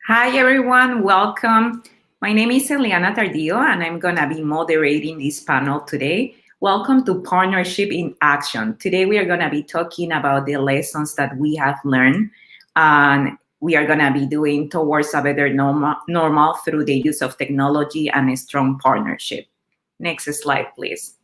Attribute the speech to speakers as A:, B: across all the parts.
A: Hi, everyone. Welcome. My name is Eliana Tardillo, and I'm going to be moderating this panel today. Welcome to Partnership in Action. Today, we are going to be talking about the lessons that we have learned, and we are going to be doing towards a better normal through the use of technology and a strong partnership. Next slide, please.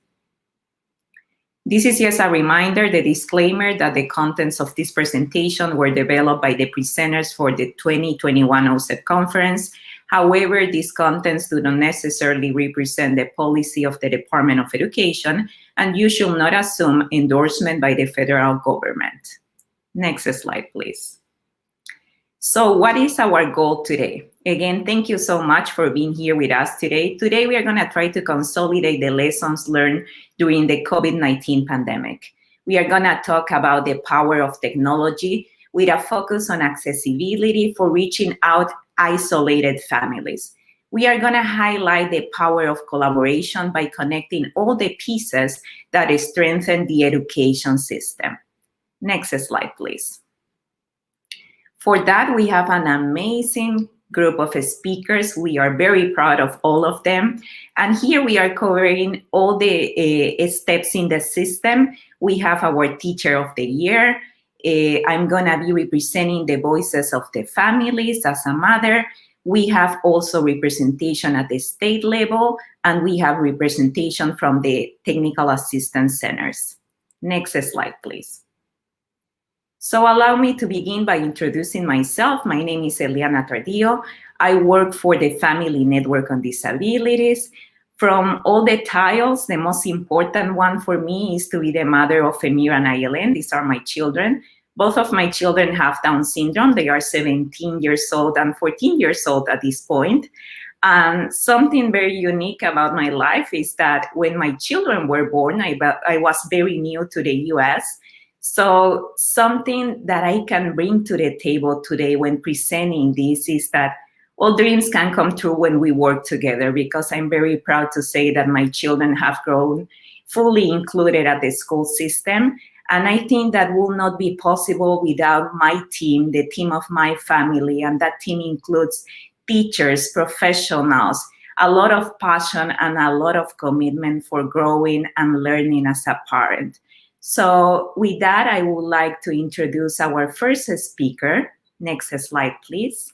A: This is just a reminder, the disclaimer that the contents of this presentation were developed by the presenters for the 2021 OSEP conference. However, these contents do not necessarily represent the policy of the Department of Education, and you should not assume endorsement by the federal government. Next slide, please. So what is our goal today? Again, thank you so much for being here with us today. Today, we are going to try to consolidate the lessons learned during the COVID-19 pandemic. We are going to talk about the power of technology with a focus on accessibility for reaching out isolated families. We are going to highlight the power of collaboration by connecting all the pieces that strengthen the education system. Next slide, please. For that, we have an amazing group of speakers. We are very proud of all of them. And here we are covering all the steps in the system. We have our Teacher of the Year. I'm going to be representing the voices of the families as a mother. We have also representation at the state level, and we have representation from the technical assistance centers. Next slide, please. So allow me to begin by introducing myself. My name is Eliana Tardillo. I work for the Family Network on Disabilities. From all the titles, the most important one for me is to be the mother of Emir and Ayelen. These are my children. Both of my children have Down syndrome. They are 17 years old and 14 years old at this point. And something very unique about my life is that when my children were born, I was very new to the US. So something that I can bring to the table today when presenting this is that all dreams can come true when we work together, because I'm very proud to say that my children have grown fully included at the school system. And I think that will not be possible without my team, the team of my family. And that team includes teachers, professionals, a lot of passion and a lot of commitment for growing and learning as a parent. So with that, I would like to introduce our first speaker. Next slide, please.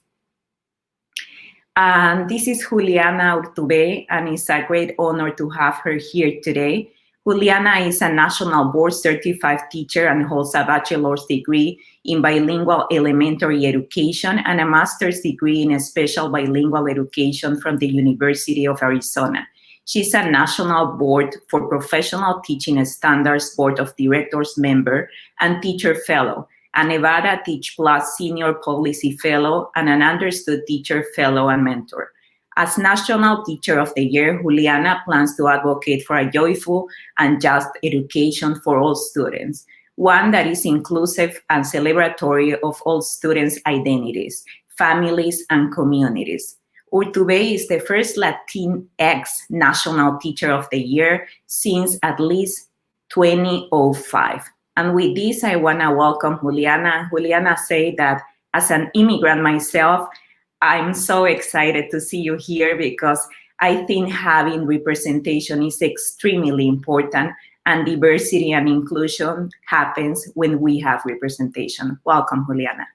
A: And this is Juliana Urtubey, and it's a great honor to have her here today. Juliana is a national board certified teacher and holds a bachelor's degree in bilingual elementary education and a master's degree in special bilingual education from the University of Arizona. She's a National Board for Professional Teaching Standards Board of Directors member and Teacher Fellow, a Nevada Teach Plus Senior Policy Fellow, and an Understood Teacher Fellow and Mentor. As National Teacher of the Year, Juliana plans to advocate for a joyful and just education for all students, one that is inclusive and celebratory of all students' identities, families, and communities. Urtubey is the first Latinx National Teacher of the Year since at least 2005. And with this, I want to welcome Juliana. Juliana said that as an immigrant myself, I'm so excited to see you here because I think having representation is extremely important, and diversity and inclusion happens when we have representation. Welcome, Juliana.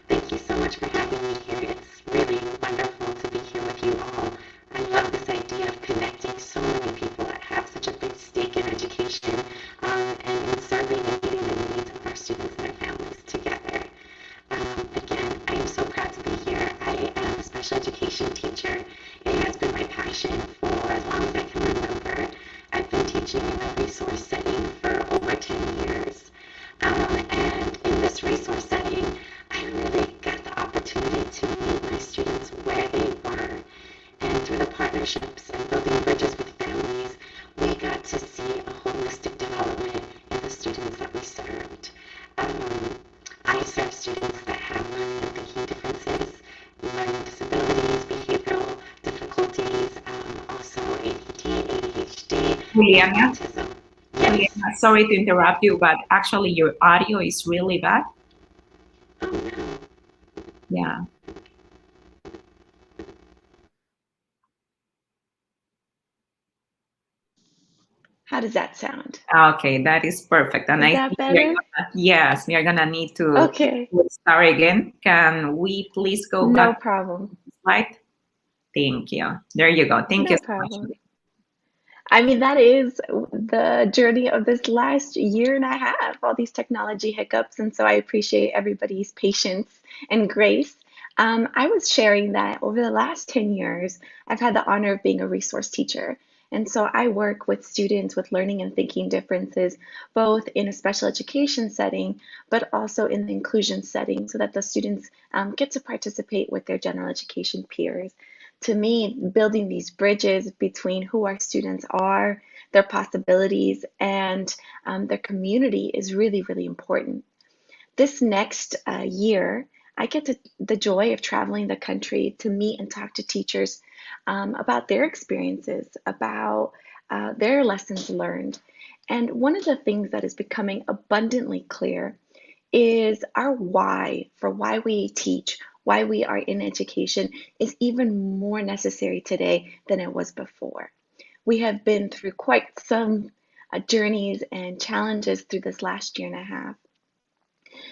B: Thank you so much for having me here. It's really wonderful to be here with you all. I love this idea of connecting so many people that have such a big stake in education and in serving and meeting the needs of our students and their families together. Again, I am so proud to be here. I am a special education teacher. It has been my passion for as long as I can remember. I've been teaching in a resource setting for over 10 years. And in this resource setting, I really got the opportunity to meet my students where they were. And through the partnerships and building bridges with families, we got to see a holistic development in the students that we served. I serve students that have learning and thinking differences, learning disabilities, behavioral difficulties, also ADD, ADHD,
A: Juliana,
B: autism.
A: Yes. Juliana, sorry to interrupt you, but actually your audio is really bad.
B: Oh no.
A: Yeah.
C: How does that sound?
A: Okay, that is perfect. And
C: Is
A: I
C: that
A: think we are
C: better?
A: gonna, yes, we are gonna need to
C: Okay,
A: start again. Can we please go
C: no
A: back to
C: problem.
A: the slide? Thank you. There you go. Thank you
C: No
A: so much.
C: problem. I mean, that is the journey of this last year and a half, all these technology hiccups. And so I appreciate everybody's patience and grace. I was sharing that over the last 10 years, I've had the honor of being a resource teacher. And so I work with students with learning and thinking differences, both in a special education setting, but also in the inclusion setting, so that the students get to participate with their general education peers. To me, building these bridges between who our students are, their possibilities, and their community is really, really important. This next year, I get the joy of traveling the country to meet and talk to teachers about their experiences, about their lessons learned. And one of the things that is becoming abundantly clear is our why for why we teach, why we are in education is even more necessary today than it was before. We have been through quite some journeys and challenges through this last year and a half.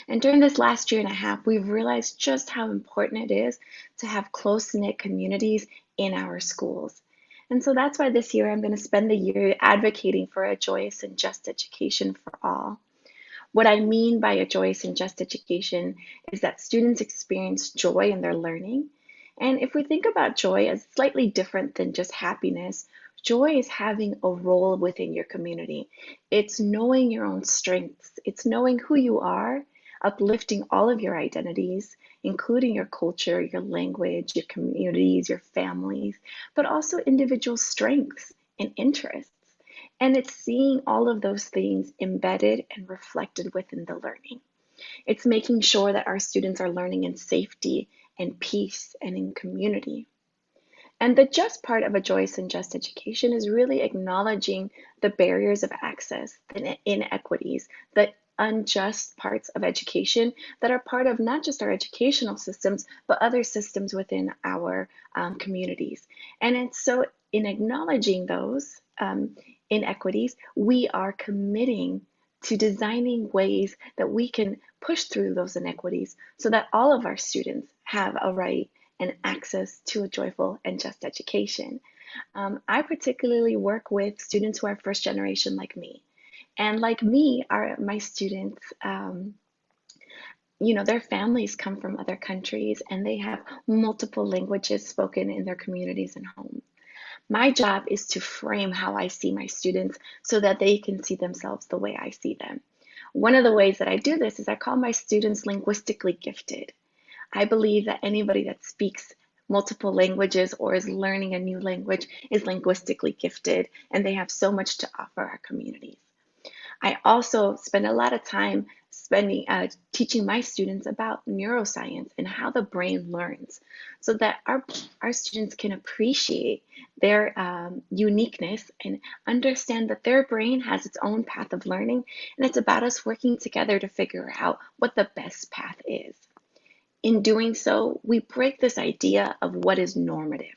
C: And during this last year and a half, we've realized just how important it is to have close knit communities in our schools. And so that's why this year I'm going to spend the year advocating for a joyous and just education for all. What I mean by a joyous and just education is that students experience joy in their learning. And if we think about joy as slightly different than just happiness, joy is having a role within your community. It's knowing your own strengths, it's knowing who you are, uplifting all of your identities, including your culture, your language, your communities, your families, but also individual strengths and interests. And it's seeing all of those things embedded and reflected within the learning. It's making sure that our students are learning in safety and peace and in community. And the just part of a joyous and just education is really acknowledging the barriers of access, the inequities, the unjust parts of education that are part of not just our educational systems, but other systems within our communities. And it's so in acknowledging those inequities, we are committing to designing ways that we can push through those inequities so that all of our students have a right and access to a joyful and just education. I particularly work with students who are first generation like me. And like me are my students, their families come from other countries and they have multiple languages spoken in their communities and homes. My job is to frame how I see my students so that they can see themselves the way I see them. One of the ways that I do this is I call my students linguistically gifted. I believe that anybody that speaks multiple languages or is learning a new language is linguistically gifted, and they have so much to offer our communities. I also spend a lot of time teaching my students about neuroscience and how the brain learns so that our students can appreciate their uniqueness and understand that their brain has its own path of learning, and it's about us working together to figure out what the best path is. In doing so, we break this idea of what is normative.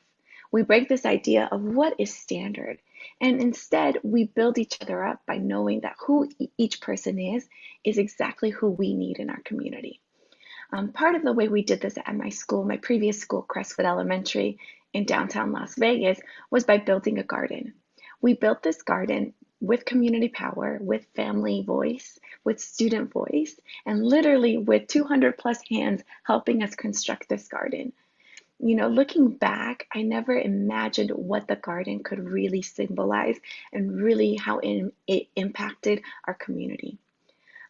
C: We break this idea of what is standard. And instead, we build each other up by knowing that who each person is exactly who we need in our community. Part of the way we did this at my school, my previous school, Crestwood Elementary in downtown Las Vegas, was by building a garden. We built this garden with community power, with family voice, with student voice, and literally with 200 plus hands helping us construct this garden. Looking back, I never imagined what the garden could really symbolize and really how it impacted our community.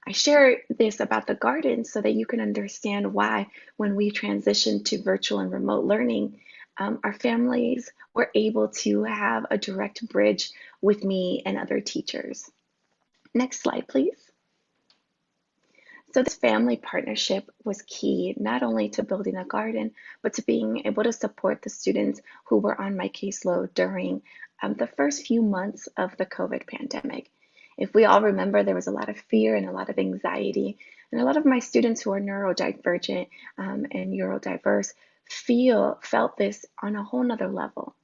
C: I share this about the garden so that you can understand why, when we transitioned to virtual and remote learning, our families were able to have a direct bridge with me and other teachers. Next slide, please. So this family partnership was key, not only to building a garden, but to being able to support the students who were on my caseload during the first few months of the COVID pandemic. If we all remember, there was a lot of fear and a lot of anxiety And a lot of my students who are neurodivergent and neurodiverse felt this on a whole nother level.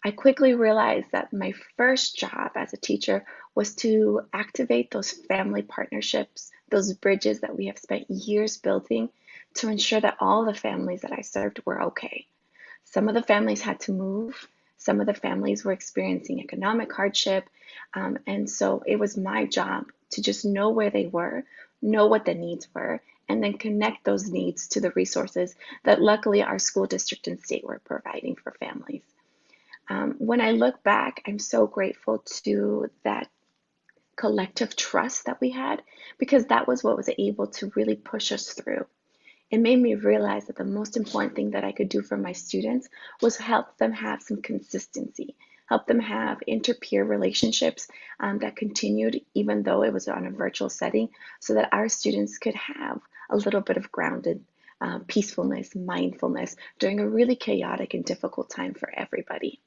C: I quickly realized that my first job as a teacher was to activate those family partnerships, those bridges that we have spent years building to ensure that all the families that I served were okay. Some of the families had to move. Some of the families were experiencing economic hardship. And so it was my job to just know where they were, know what the needs were, and then connect those needs to the resources that luckily our school district and state were providing for families. When I look back, I'm so grateful to that collective trust that we had because that was what was able to really push us through. It made me realize that the most important thing that I could do for my students was help them have some consistency, help them have inter-peer relationships that continued even though it was on a virtual setting, so that our students could have a little bit of grounded peacefulness, mindfulness during a really chaotic and difficult time for everybody.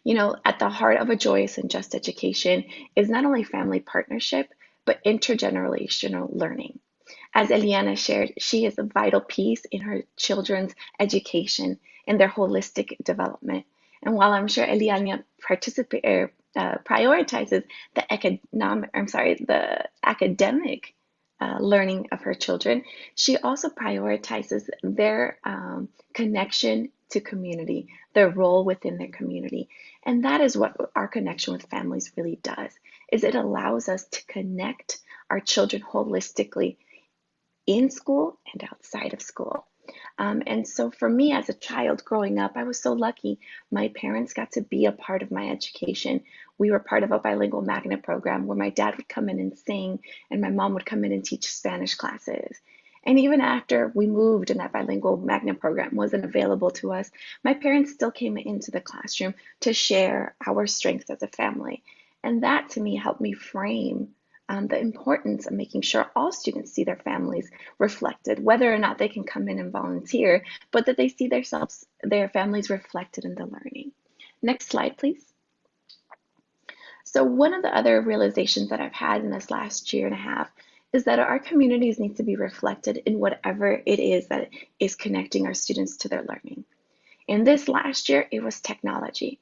C: You know, at the heart of a joyous and just education is not only family partnership, but intergenerational learning. As Eliana shared, she is a vital piece in her children's education and their holistic development. And while I'm sure Eliana prioritizes the academic learning of her children, she also prioritizes their connection to community, their role within their community. And that is what our connection with families really does, is it allows us to connect our children holistically in school and outside of school. And so for me as a child growing up, I was so lucky. My parents got to be a part of my education. We were part of a bilingual magnet program where my dad would come in and sing and my mom would come in and teach Spanish classes. And even after we moved and that bilingual magnet program wasn't available to us, my parents still came into the classroom to share our strengths as a family. And that to me helped me frame the importance of making sure all students see their families reflected, whether or not they can come in and volunteer, but that they see their families reflected in the learning. Next slide, please. So one of the other realizations that I've had in this last year and a half is that our communities need to be reflected in whatever it is that is connecting our students to their learning. In this last year, it was technology.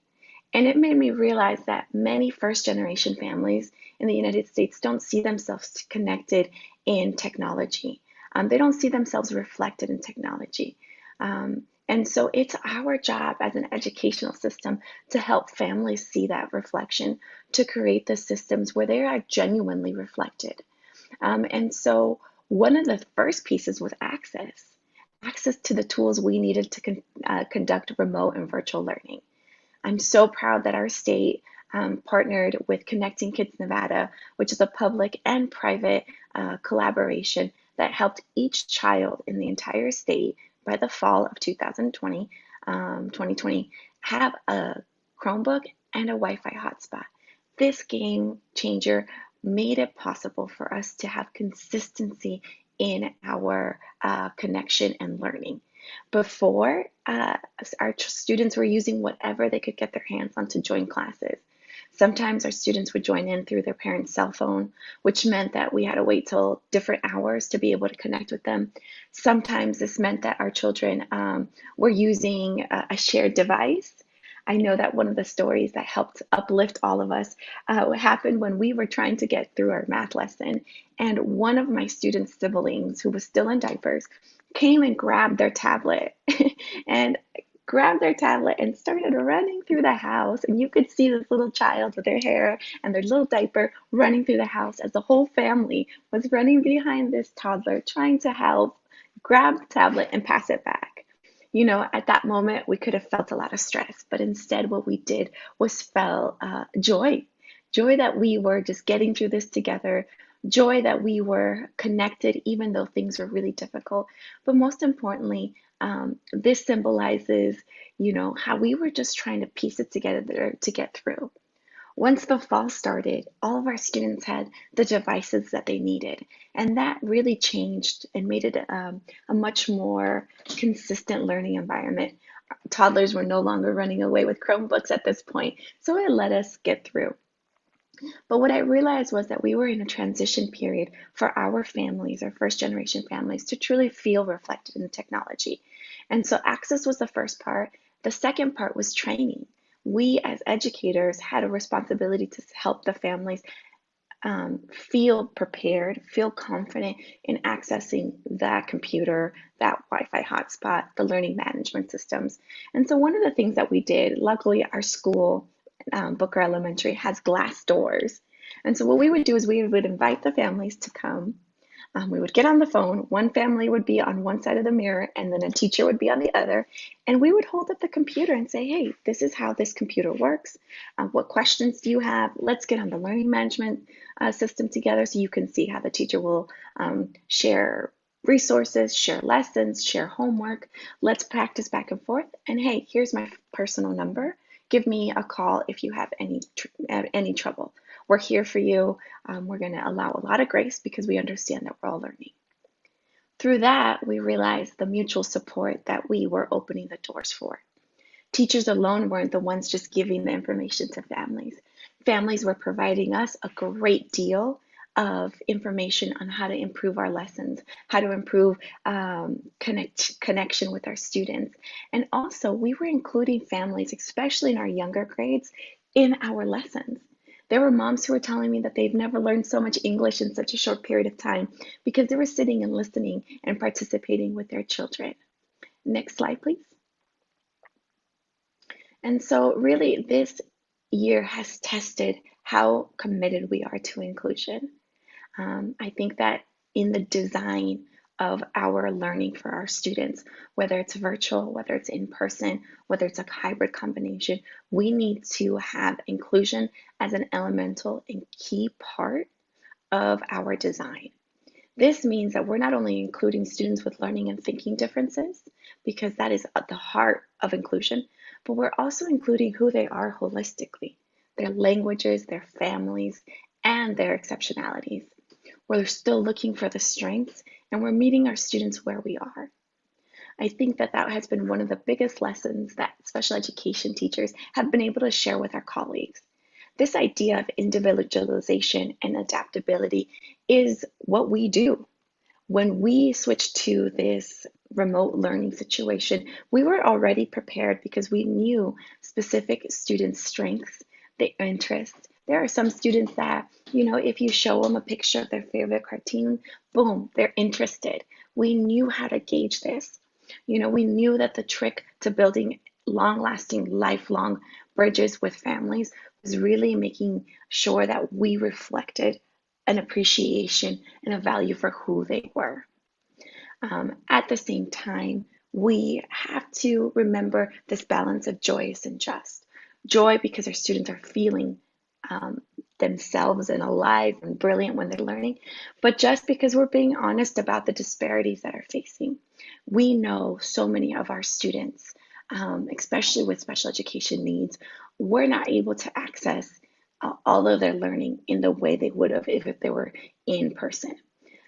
C: And it made me realize that many first generation families in the United States don't see themselves connected in technology. They don't see themselves reflected in technology. And so it's our job as an educational system to help families see that reflection, to create the systems where they are genuinely reflected. And so one of the first pieces was access to the tools we needed to conduct remote and virtual learning. I'm so proud that our state partnered with Connecting Kids Nevada, which is a public and private collaboration that helped each child in the entire state by the fall of 2020, have a Chromebook and a Wi-Fi hotspot. This game changer made it possible for us to have consistency in our connection and learning. Before, our students were using whatever they could get their hands on to join classes. Sometimes our students would join in through their parents' cell phone, which meant that we had to wait till different hours to be able to connect with them. Sometimes this meant that our children were using a shared device. I know that one of the stories that helped uplift all of us happened when we were trying to get through our math lesson. And one of my students' siblings, who was still in diapers, came and grabbed their tablet and started running through the house. And you could see this little child with their hair and their little diaper running through the house as the whole family was running behind this toddler, trying to help grab the tablet and pass it back. You know, at that moment, we could have felt a lot of stress, but instead what we did was felt joy that we were just getting through this together, joy that we were connected even though things were really difficult. But most importantly, this symbolizes, you know, how we were just trying to piece it together to get through. Once the fall started, all of our students had the devices that they needed, and that really changed and made it a much more consistent learning environment. Toddlers were no longer running away with Chromebooks at this point, so it let us get through. But what I realized was that we were in a transition period for our families, our first generation families, to truly feel reflected in the technology. And so access was the first part. The second part was training. We as educators had a responsibility to help the families feel prepared, feel confident in accessing that computer, that Wi-Fi hotspot, the learning management systems. And so one of the things that we did, luckily our school, Booker Elementary, has glass doors. And so what we would do is we would invite the families to come. We would get on the phone. One family would be on one side of the mirror, and then a teacher would be on the other. And we would hold up the computer and say, hey, this is how this computer works. What questions do you have? Let's get on the learning management system together so you can see how the teacher will share resources, share lessons, share homework. Let's practice back and forth. And hey, here's my personal number. Give me a call if you have any trouble. We're here for you. We're going to allow a lot of grace because we understand that we're all learning. Through that, we realized the mutual support that we were opening the doors for. Teachers alone weren't the ones just giving the information to families. Families were providing us a great deal of information on how to improve our lessons, how to improve connection with our students. And also, we were including families, especially in our younger grades, in our lessons. There were moms who were telling me that they've never learned so much English in such a short period of time because they were sitting and listening and participating with their children. Next slide, please. And so really this year has tested how committed we are to inclusion. I think that in the design of our learning for our students, whether it's virtual, whether it's in person, whether it's a hybrid combination, we need to have inclusion as an elemental and key part of our design. This means that we're not only including students with learning and thinking differences, because that is at the heart of inclusion, but we're also including who they are holistically, their languages, their families, and their exceptionalities. We're still looking for the strengths, and we're meeting our students where we are. I think that that has been one of the biggest lessons that special education teachers have been able to share with our colleagues. This idea of individualization and adaptability is what we do. When we switched to this remote learning situation, we were already prepared because we knew specific students' strengths, their interests. There are some students that, if you show them a picture of their favorite cartoon, boom, they're interested. We knew how to gauge this. We knew that the trick to building long-lasting, lifelong bridges with families was really making sure that we reflected an appreciation and a value for who they were. At the same time, we have to remember this balance of joyous and just. Joy because our students are feeling themselves and alive and brilliant when they're learning, but just because we're being honest about the disparities that are facing. We know so many of our students, especially with special education needs, were not able to access all of their learning in the way they would have if they were in person.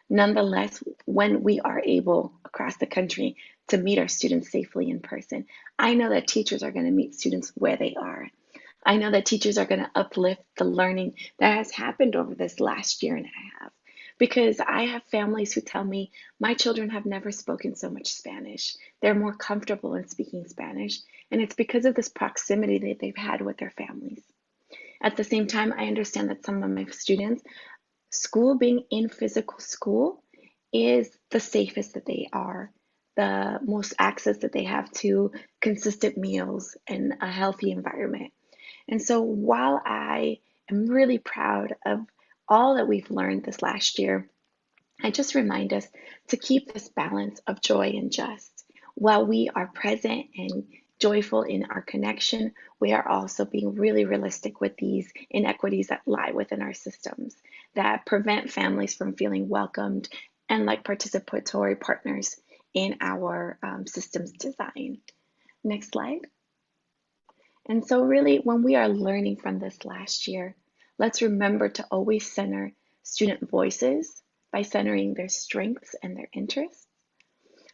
C: Nonetheless, when we are able across the country to meet our students safely in person, I know that teachers are going to meet students where they are. I know that teachers are going to uplift the learning that has happened over this last year and a half. Because I have families who tell me, my children have never spoken so much Spanish. They're more comfortable in speaking Spanish, and it's because of this proximity that they've had with their families. At the same time, I understand that some of my students, school being in physical school is the safest that they are, the most access that they have to consistent meals and a healthy environment. And so while I am really proud of all that we've learned this last year, I just remind us to keep this balance of joy and just. While we are present and joyful in our connection, we are also being really realistic with these inequities that lie within our systems that prevent families from feeling welcomed and like participatory partners in our systems design. Next slide. And so really, when we are learning from this last year, let's remember to always center student voices by centering their strengths and their interests.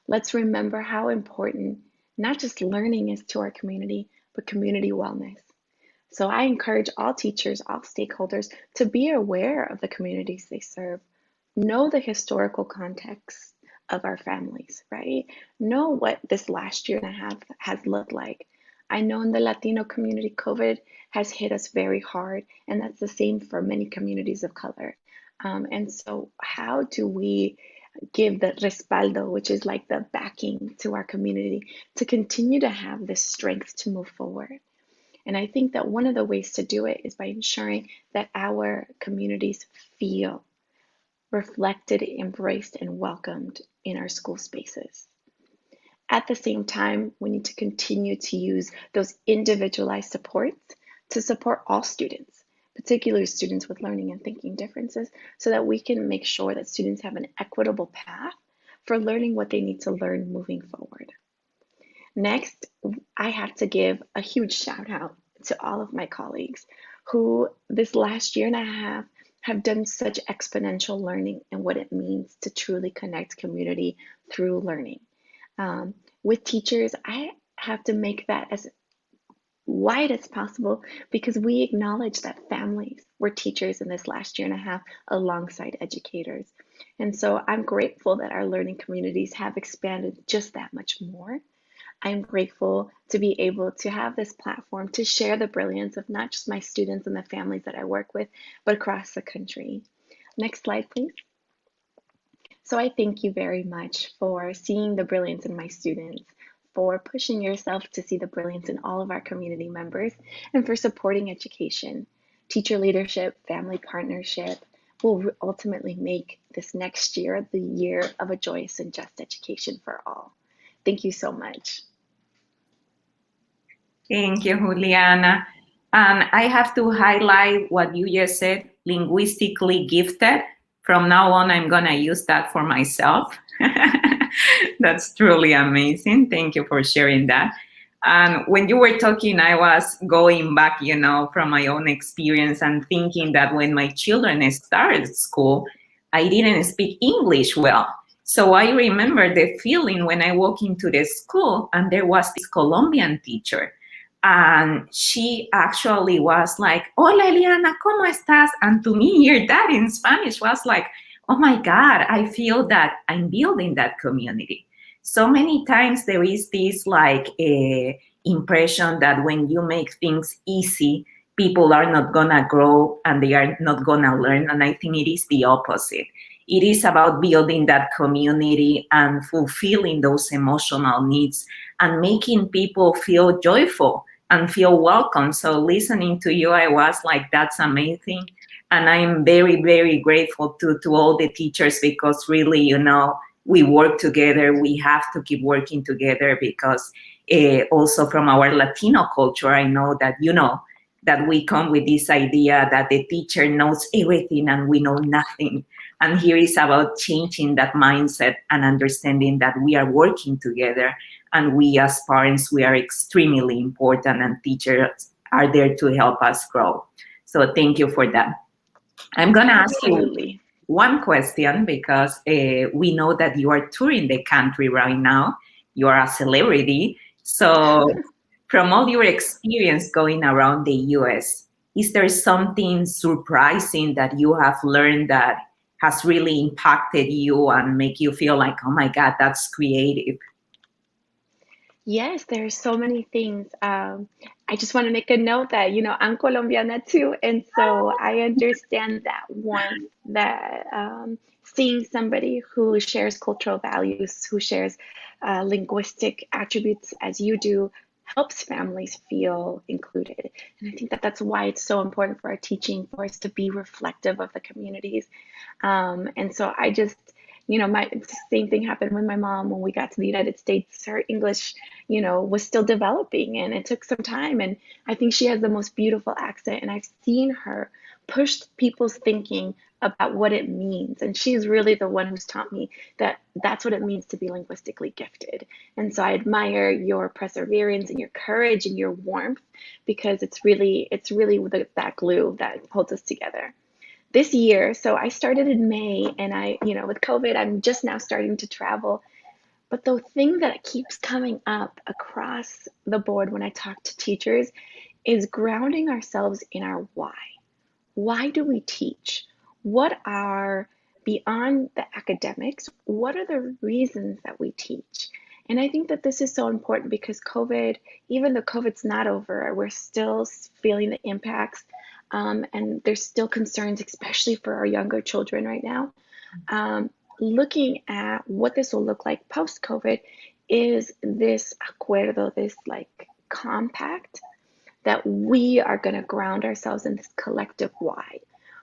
C: Let's remember how important not just learning is to our community, but community wellness. So I encourage all teachers, all stakeholders to be aware of the communities they serve, know the historical context of our families, right? Know what this last year and a half has looked like. I know in the Latino community, COVID has hit us very hard, and that's the same for many communities of color. And so, how do we give the respaldo, which is like the backing to our community, to continue to have this strength to move forward? And I think that one of the ways to do it is by ensuring that our communities feel reflected, embraced, and welcomed in our school spaces. At the same time, we need to continue to use those individualized supports to support all students, particularly students with learning and thinking differences, so that we can make sure that students have an equitable path for learning what they need to learn moving forward. Next, I have to give a huge shout out to all of my colleagues who this last year and a half have done such exponential learning and what it means to truly connect community through learning. With teachers, I have to make that as wide as possible because we acknowledge that families were teachers in this last year and a half alongside educators. And so I'm grateful that our learning communities have expanded just that much more. I'm grateful to be able to have this platform to share the brilliance of not just my students and the families that I work with, but across the country. Next slide, please. So I thank you very much for seeing the brilliance in my students, for pushing yourself to see the brilliance in all of our community members, and for supporting education. Teacher leadership, family partnership will ultimately make this next year the year of a joyous and just education for all. Thank you so much.
A: Thank you, Juliana. And I have to highlight what you just said, linguistically gifted. From now on, I'm going to use that for myself. That's truly amazing. Thank you for sharing that. And when you were talking, I was going back, from my own experience and thinking that when my children started school, I didn't speak English well. So I remember the feeling when I walked into the school and there was this Colombian teacher. And she actually was like, "Hola, Eliana, ¿cómo estás?" And to me, hear that in Spanish was like, oh my God, I feel that I'm building that community. So many times there is this like impression that when you make things easy, people are not gonna grow and they are not gonna learn. And I think it is the opposite. It is about building that community and fulfilling those emotional needs and making people feel joyful and feel welcome. So listening to you, I was like, that's amazing. And I'm very, very grateful to all the teachers because really, we work together. We have to keep working together because also from our Latino culture, I know that, that we come with this idea that the teacher knows everything and we know nothing. And here is about changing that mindset and understanding that we are working together. And we as parents, we are extremely important and teachers are there to help us grow. So thank you for that. I'm going to ask you one question because we know that you are touring the country right now. You are a celebrity. So from all your experience going around the US, is there something surprising that you have learned that has really impacted you and make you feel like, oh my God, that's creative?
C: Yes, there's so many things. I just want to make a note that, I'm Colombiana too. And so I understand that warmth that seeing somebody who shares cultural values, who shares linguistic attributes as you do, helps families feel included. And I think that that's why it's so important for our teaching, for us to be reflective of the communities. And so I just, my same thing happened with my mom when we got to the United States. Her English, was still developing and it took some time. And I think she has the most beautiful accent. And I've seen her push people's thinking about what it means. And she's really the one who's taught me that that's what it means to be linguistically gifted. And so I admire your perseverance and your courage and your warmth because it's really that glue that holds us together. This year, so I started in May and with COVID, I'm just now starting to travel. But the thing that keeps coming up across the board when I talk to teachers is grounding ourselves in our why. Why do we teach? What are, beyond the academics, what are the reasons that we teach? And I think that this is so important because COVID, even though COVID's not over, we're still feeling the impacts. And there's still concerns, especially for our younger children right now. Looking at what this will look like post-COVID is this acuerdo, this like compact that we are going to ground ourselves in this collective why.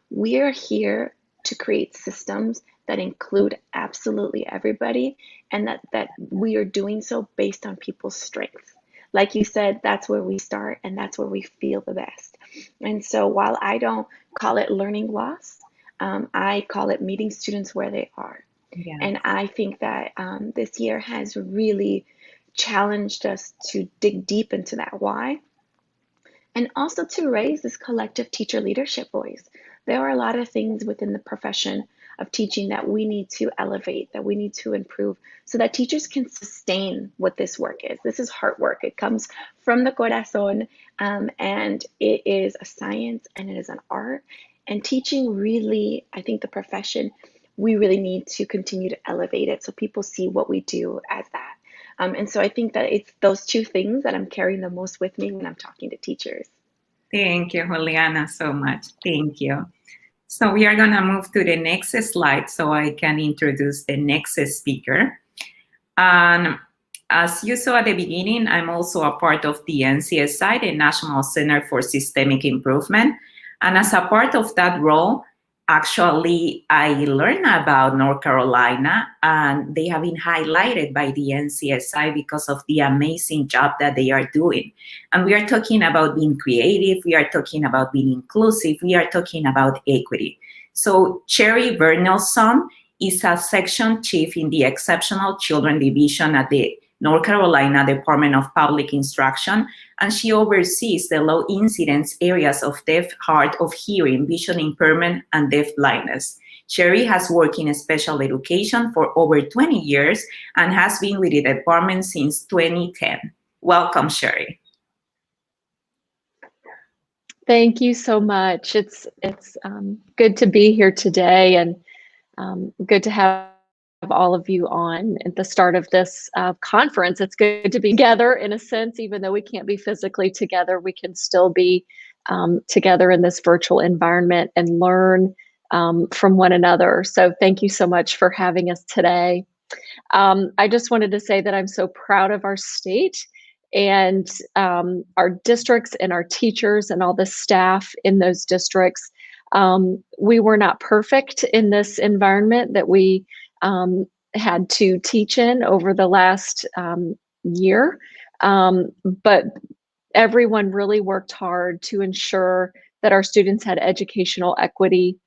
C: We are here to create systems that include absolutely everybody, and that we are doing so based on people's strengths. Like you said, that's where we start and that's where we feel the best. And so while I don't call it learning loss, I call it meeting students where they are.
A: Yeah.
C: And I think that this year has really challenged us to dig deep into that why, and also to raise this collective teacher leadership voice. There are a lot of things within the profession of teaching that we need to elevate, that we need to improve, so that teachers can sustain what this work is. This is heart work. It comes from the corazón, and it is a science and it is an art. And teaching really, I think the profession, we really need to continue to elevate it so people see what we do as that. And so I think that it's those two things that I'm carrying the most with me when I'm talking to teachers.
A: Thank you, Juliana, so much. Thank you. So we are going to move to the next slide so I can introduce the next speaker. And as you saw at the beginning, I'm also a part of the NCSI, the National Center for Systemic Improvement. And as a part of that role, actually, I learned about North Carolina, and they have been highlighted by the NCSI because of the amazing job that they are doing. And we are talking about being creative, we are talking about being inclusive, we are talking about equity. So Cherry Bernelson is a section chief in the Exceptional Children Division at the North Carolina Department of Public Instruction, and she oversees the low incidence areas of deaf, hard of hearing, vision impairment, and deaf blindness. Cherry has worked in special education for over 20 years and has been with the department since 2010. Welcome, Cherry.
D: Thank you so much. It's good to be here today, and good to have all of you on at the start of this conference. It's good to be together in a sense, even though we can't be physically together, we can still be together in this virtual environment and learn from one another. So thank you so much for having us today. I just wanted to say that I'm so proud of our state and our districts and our teachers and all the staff in those districts. We were not perfect in this environment that we had to teach in over the last year, but everyone really worked hard to ensure that our students had educational equity.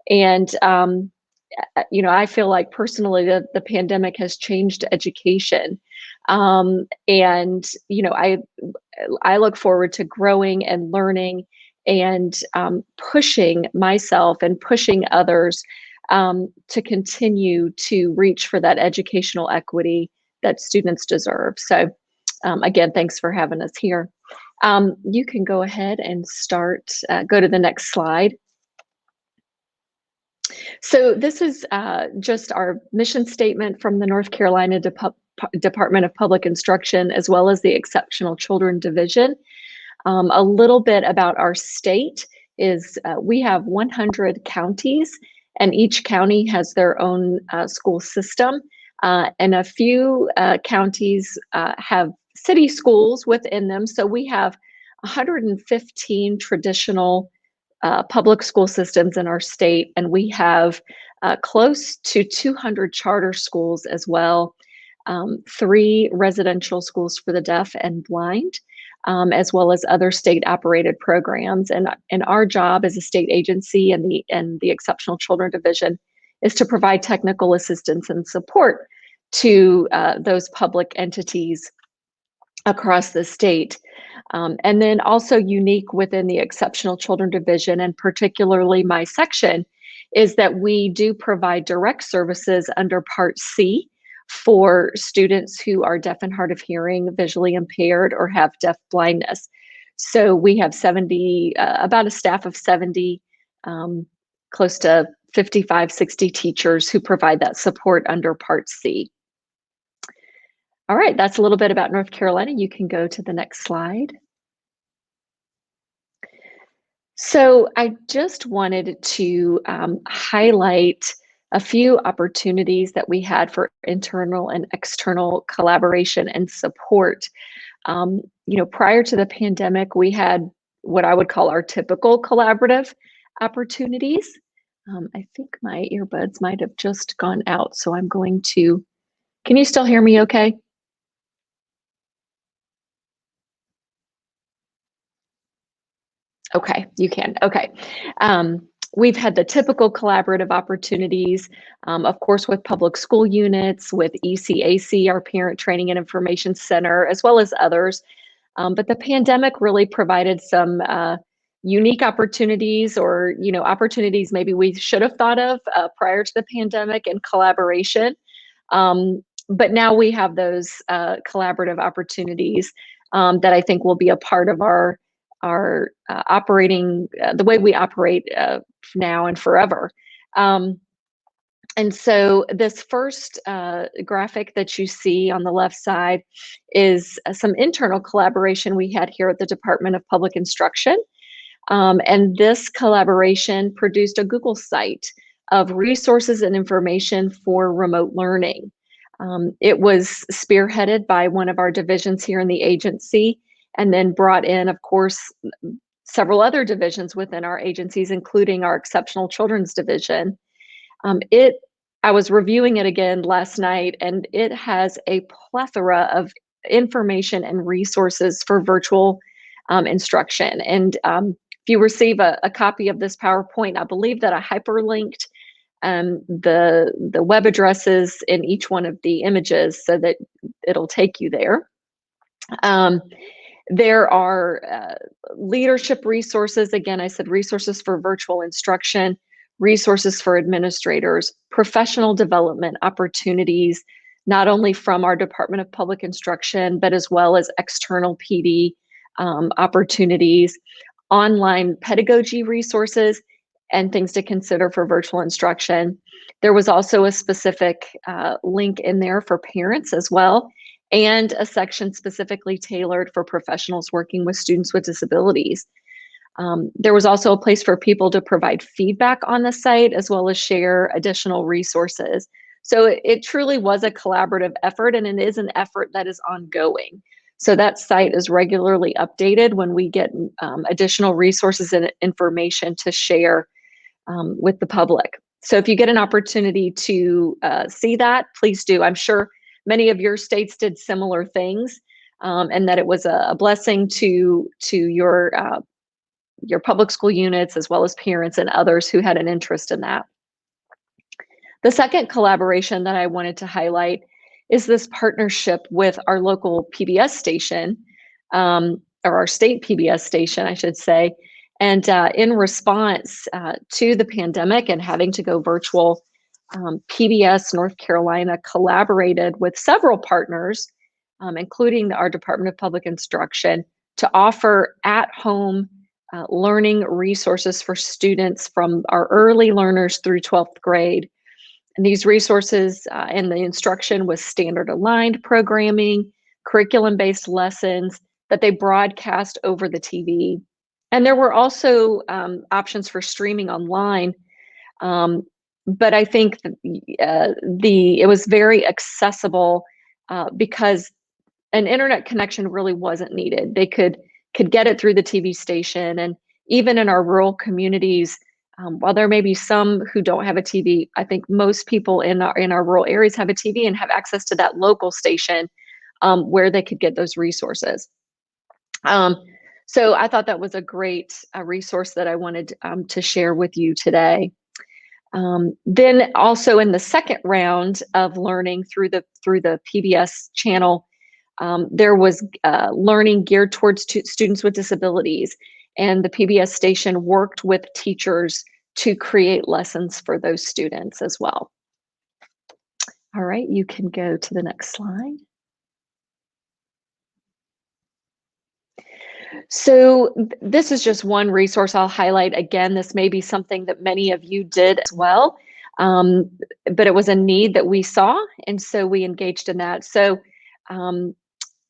D: And I feel like personally that the pandemic has changed education. And I look forward to growing and learning and pushing myself and pushing others to continue to reach for that educational equity that students deserve. So again, thanks for having us here. You can go ahead and start, go to the next slide. So this is just our mission statement from the North Carolina Department of Public Instruction, as well as the Exceptional Children Division. A little bit about our state is we have 100 counties, and each county has their own school system. And a few counties have city schools within them. So we have 115 traditional public school systems in our state, and we have close to 200 charter schools as well, 3 residential schools for the deaf and blind, as well as other state-operated programs. And our job as a state agency and the Exceptional Children Division is to provide technical assistance and support to those public entities across the state. And then also unique within the Exceptional Children Division, and particularly my section, is that we do provide direct services under Part C for students who are deaf and hard of hearing, visually impaired, or have deaf blindness. So we have 70, about a staff of 70, close to 55, 60 teachers who provide that support under Part C. All right, that's a little bit about North Carolina. You can go to the next slide. So I just wanted to highlight a few opportunities that we had for internal and external collaboration and support. Prior to the pandemic, we had what I would call our typical collaborative opportunities. I think my earbuds might have just gone out, so I'm going to, can you still hear me okay? Okay, you can. Okay. We've had the typical collaborative opportunities, of course, with public school units, with ECAC, our Parent Training and Information Center, as well as others. But the pandemic really provided some unique opportunities, or opportunities maybe we should have thought of prior to the pandemic and collaboration. But now we have those collaborative opportunities that I think will be a part of our operating, the way we operate now and forever. And so this first graphic that you see on the left side is some internal collaboration we had here at the Department of Public Instruction. And this collaboration produced a Google site of resources and information for remote learning. It was spearheaded by one of our divisions here in the agency, and then brought in, of course, several other divisions within our agencies, including our Exceptional Children's Division. I was reviewing it again last night, and it has a plethora of information and resources for virtual instruction. And if you receive a copy of this PowerPoint, I believe that I hyperlinked the web addresses in each one of the images so that it'll take you there. There are leadership resources. Again, I said resources for virtual instruction, resources for administrators, professional development opportunities, not only from our Department of Public Instruction, but as well as external PD opportunities, online pedagogy resources, and things to consider for virtual instruction. There was also a specific link in there for parents as well, and a section specifically tailored for professionals working with students with disabilities. There was also a place for people to provide feedback on the site, as well as share additional resources. So it truly was a collaborative effort, and it is an effort that is ongoing. So that site is regularly updated when we get additional resources and information to share with the public. So if you get an opportunity to see that, please do. I'm sure many of your states did similar things, and that it was a blessing to your public school units, as well as parents and others who had an interest in that. The second collaboration that I wanted to highlight is this partnership with our local PBS station, or our state PBS station, I should say. And in response to the pandemic and having to go virtual, PBS North Carolina collaborated with several partners, including our Department of Public Instruction, to offer at-home learning resources for students from our early learners through 12th grade. And these resources and the instruction was standard aligned programming, curriculum-based lessons that they broadcast over the TV. And there were also options for streaming online. But I think it was very accessible because an internet connection really wasn't needed. They could get it through the TV station. And even in our rural communities, while there may be some who don't have a TV, I think most people in our rural areas have a TV and have access to that local station where they could get those resources. So I thought that was a great resource that I wanted to share with you today. Then also in the second round of learning through the PBS channel, there was learning geared towards students with disabilities, and the PBS station worked with teachers to create lessons for those students as well. All right, you can go to the next slide. So this is just one resource I'll highlight. Again, this may be something that many of you did as well, but it was a need that we saw, and so we engaged in that. So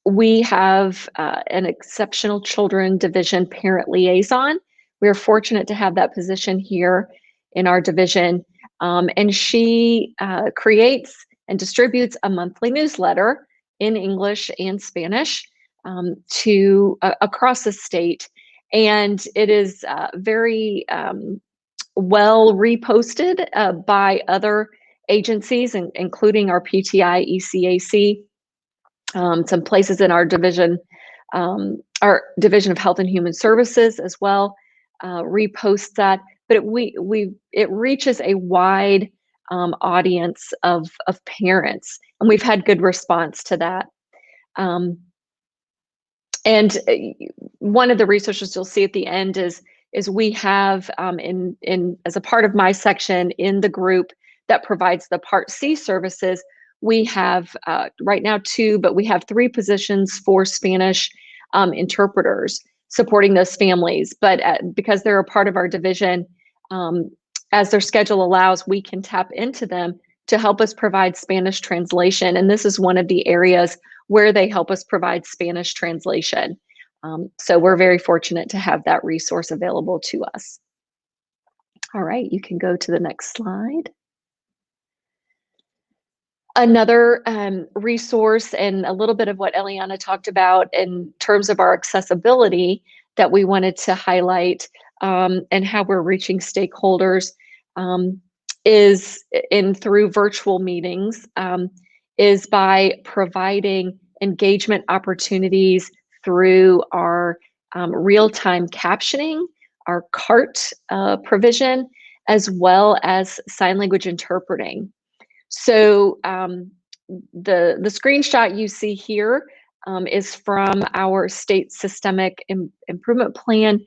D: we have an Exceptional Children Division parent liaison. We're fortunate to have that position here in our division, and she creates and distributes a monthly newsletter in English and Spanish to across the state, and it is very well reposted by other agencies, including our PTI, ECAC, some places in our Division of Health and Human Services as well reposts that. But it reaches a wide audience of parents, and we've had good response to that. And one of the resources you'll see at the end is we have in as a part of my section in the group that provides the Part C services, we have right now 2, but we have 3 positions for Spanish interpreters supporting those families. But because they're a part of our division, as their schedule allows, we can tap into them to help us provide Spanish translation. And this is one of the areas where they help us provide Spanish translation. So we're very fortunate to have that resource available to us. All right, you can go to the next slide. Another resource, and a little bit of what Eliana talked about in terms of our accessibility that we wanted to highlight, and how we're reaching stakeholders, is through virtual meetings, is by providing engagement opportunities through our real-time captioning, our CART provision, as well as sign language interpreting. So the screenshot you see here is from our state systemic improvement plan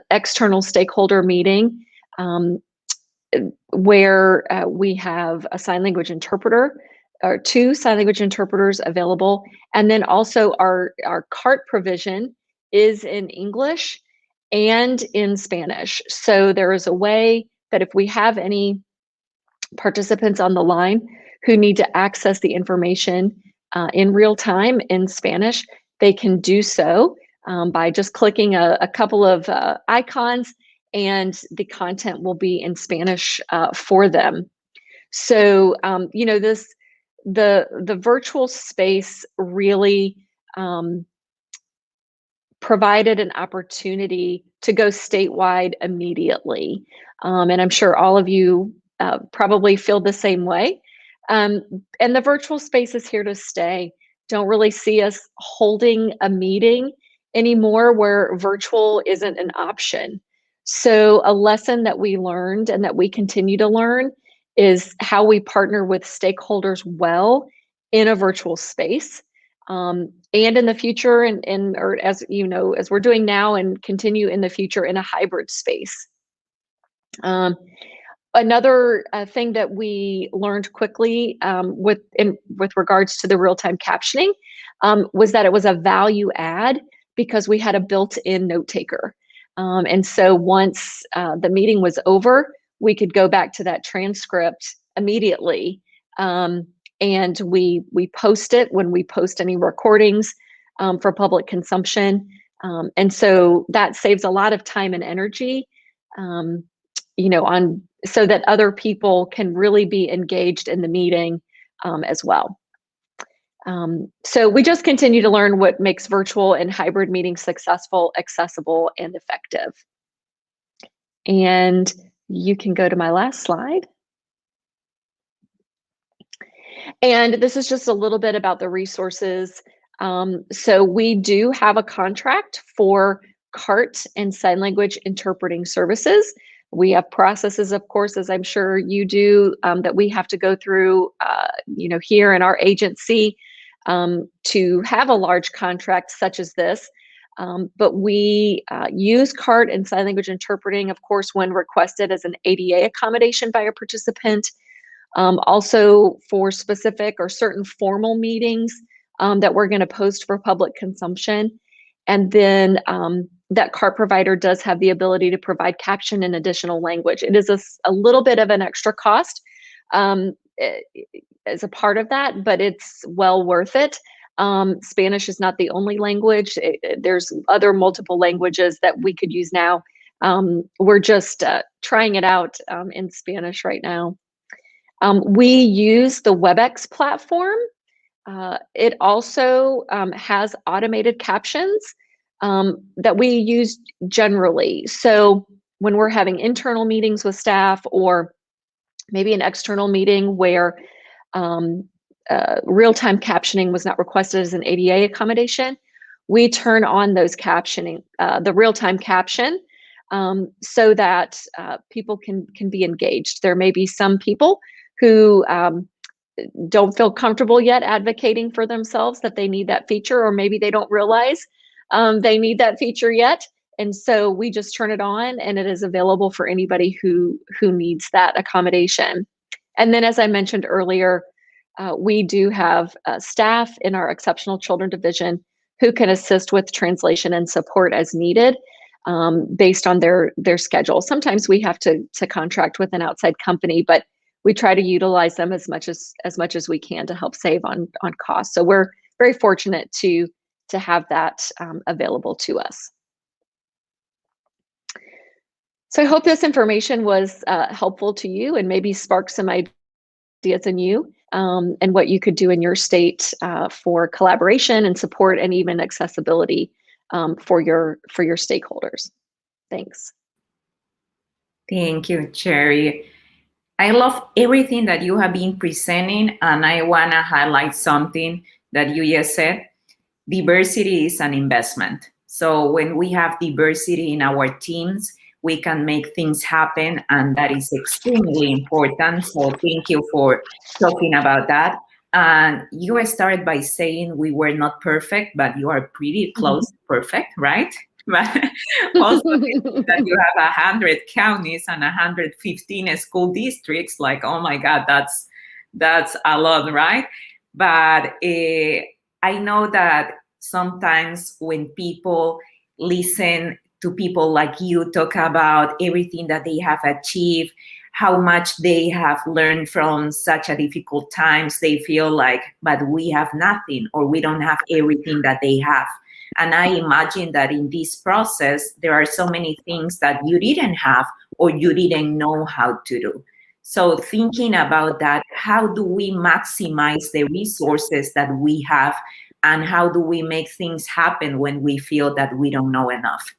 D: external stakeholder meeting, where we have a sign language interpreter, or 2 sign language interpreters available, and then also our CART provision is in English and in Spanish. So there is a way that if we have any participants on the line who need to access the information in real time in Spanish, they can do so by just clicking a couple of icons, and the content will be in Spanish for them. So you know, the virtual space really provided an opportunity to go statewide immediately, and I'm sure all of you probably feel the same way. And the virtual space is here to stay. Don't really see us holding a meeting anymore where virtual isn't an option. So a lesson that we learned and that we continue to learn is how we partner with stakeholders well in a virtual space, and in the future, or as you know, as we're doing now, and continue in the future in a hybrid space. Another thing that we learned quickly with regards to the real-time captioning was that it was a value add because we had a built-in note taker. And so once the meeting was over, we could go back to that transcript immediately. And we post it when we post any recordings for public consumption. And so that saves a lot of time and energy, you know, so that other people can really be engaged in the meeting as well. So we just continue to learn what makes virtual and hybrid meetings successful, accessible, and effective. And you can go to my last slide. And this is just a little bit about the resources. So we do have a contract for CART and sign language interpreting services. We have processes, of course, as I'm sure you do, that we have to go through, you know, here in our agency to have a large contract such as this. But we use CART and sign language interpreting, of course, when requested as an ADA accommodation by a participant. Also for specific or certain formal meetings that we're going to post for public consumption. And then that CART provider does have the ability to provide caption in additional language. It is a little bit of an extra cost as a part of that, but it's well worth it. Spanish is not the only language. There's other multiple languages that we could use now. We're just trying it out in Spanish right now. We use the WebEx platform. It also has automated captions that we use generally. So when we're having internal meetings with staff, or maybe an external meeting where real-time captioning was not requested as an ADA accommodation, we turn on those captioning, the real-time caption, so that people can be engaged. There may be some people who don't feel comfortable yet advocating for themselves that they need that feature, or maybe they don't realize they need that feature yet. And so we just turn it on, and it is available for anybody who needs that accommodation. And then, as I mentioned earlier, we do have staff in our Exceptional Children Division who can assist with translation and support as needed, based on their schedule. Sometimes we have to contract with an outside company, but we try to utilize them as much as we can to help save on costs. So we're very fortunate to have that available to us. So I hope this information was helpful to you and maybe spark some ideas in you, and what you could do in your state for collaboration and support, and even accessibility for your stakeholders. Thanks.
A: Thank you, Cherry. I love everything that you have been presenting, and I want to highlight something that you just said. Diversity is an investment. So when we have diversity in our teams, we can make things happen, and that is extremely important. So thank you for talking about that. And you started by saying we were not perfect, but you are pretty close to perfect, right? But also that you have 100 counties and 115 school districts, like, oh my God, that's a lot, right? But I know that sometimes when people listen to people like you talk about everything that they have achieved, how much they have learned from such a difficult times, they feel like, but we have nothing, or we don't have everything that they have. And I imagine that in this process, there are so many things that you didn't have, or you didn't know how to do. So thinking about that, how do we maximize the resources that we have, and how do we make things happen when we feel that we don't know enough?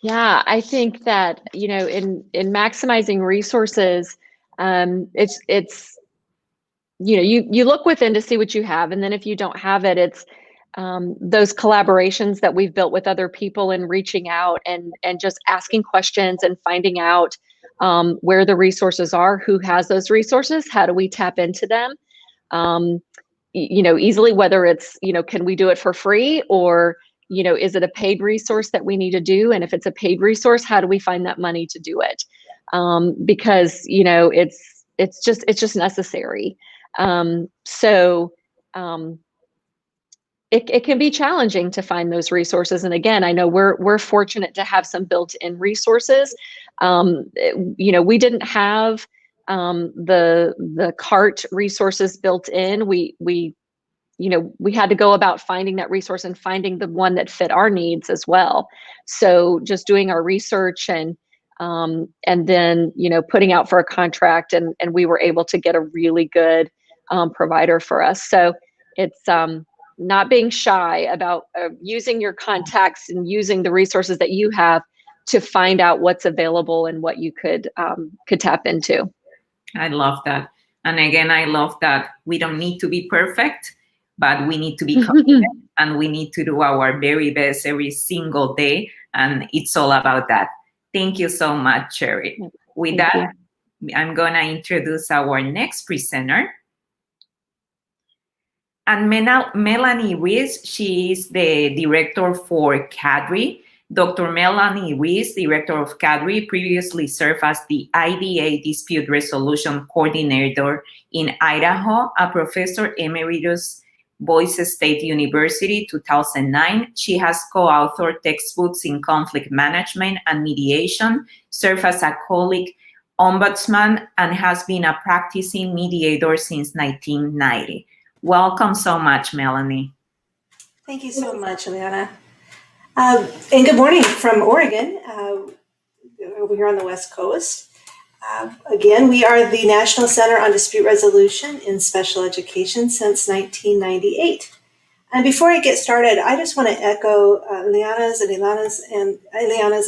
D: Yeah, I think that, in maximizing resources, it's you look within to see what you have, and then if you don't have it, it's those collaborations that we've built with other people, and reaching out and just asking questions and finding out where the resources are, who has those resources, how do we tap into them, easily, whether it's, can we do it for free, or is it a paid resource that we need to do? And if it's a paid resource, how do we find that money to do it? Because it's just necessary. It can be challenging to find those resources. And again, I know we're fortunate to have some built-in resources. We didn't have the CART resources built in. We had to go about finding that resource and finding the one that fit our needs as well. So just doing our research and then, putting out for a contract, and we were able to get a really good provider for us. So it's not being shy about using your contacts and using the resources that you have to find out what's available and what you could tap into.
A: I love that. And again, I love that we don't need to be perfect, but we need to be confident, and we need to do our very best every single day. And it's all about that. Thank you so much, Cherry. With that, I'm going to introduce our next presenter. And Melanie Reese, she is the director for CADRI. Dr. Melanie Reese, director of CADRI, previously served as the IDA Dispute Resolution Coordinator in Idaho, a professor emeritus Boise State University, 2009. She has co-authored textbooks in conflict management and mediation, served as a colleague ombudsman, and has been a practicing mediator since 1990. Welcome so much, Melanie.
E: Thank you so much, Ileana. And good morning from Oregon, over here on the West Coast. Again, we are the National Center on Dispute Resolution in Special Education since 1998. And before I get started, I just want to echo Ileana's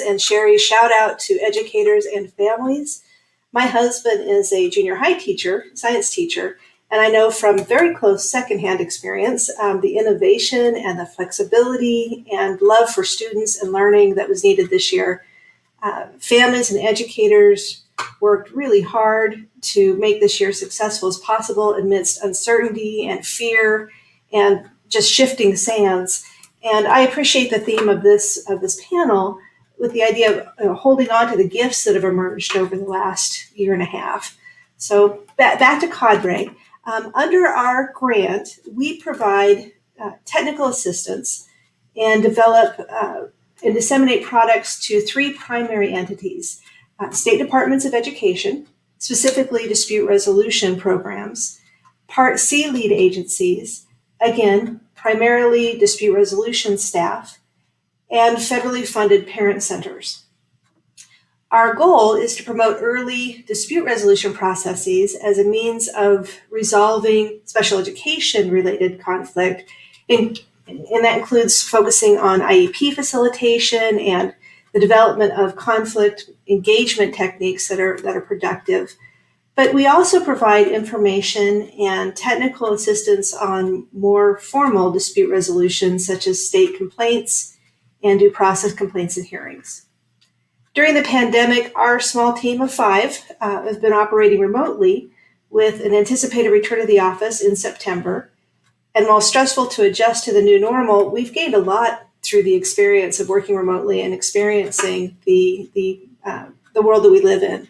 E: and Sherry's shout out to educators and families. My husband is a junior high teacher, science teacher, and I know from very close secondhand experience the innovation and the flexibility and love for students and learning that was needed this year. Families and educators worked really hard to make this year successful as possible amidst uncertainty and fear and just shifting sands. And I appreciate the theme of this panel with the idea of holding on to the gifts that have emerged over the last year and a half. So back to Cadre. Under our grant, we provide technical assistance and develop and disseminate products to three primary entities: state departments of education, specifically dispute resolution programs; Part C lead agencies, again, primarily dispute resolution staff; and federally funded parent centers. Our goal is to promote early dispute resolution processes as a means of resolving special education related conflict, and that includes focusing on IEP facilitation and the development of conflict engagement techniques that are productive. But we also provide information and technical assistance on more formal dispute resolution, such as state complaints and due process complaints and hearings. During the pandemic, our small team of 5 has been operating remotely with an anticipated return to the office in September. And while stressful to adjust to the new normal, we've gained a lot through the experience of working remotely and experiencing the world that we live in.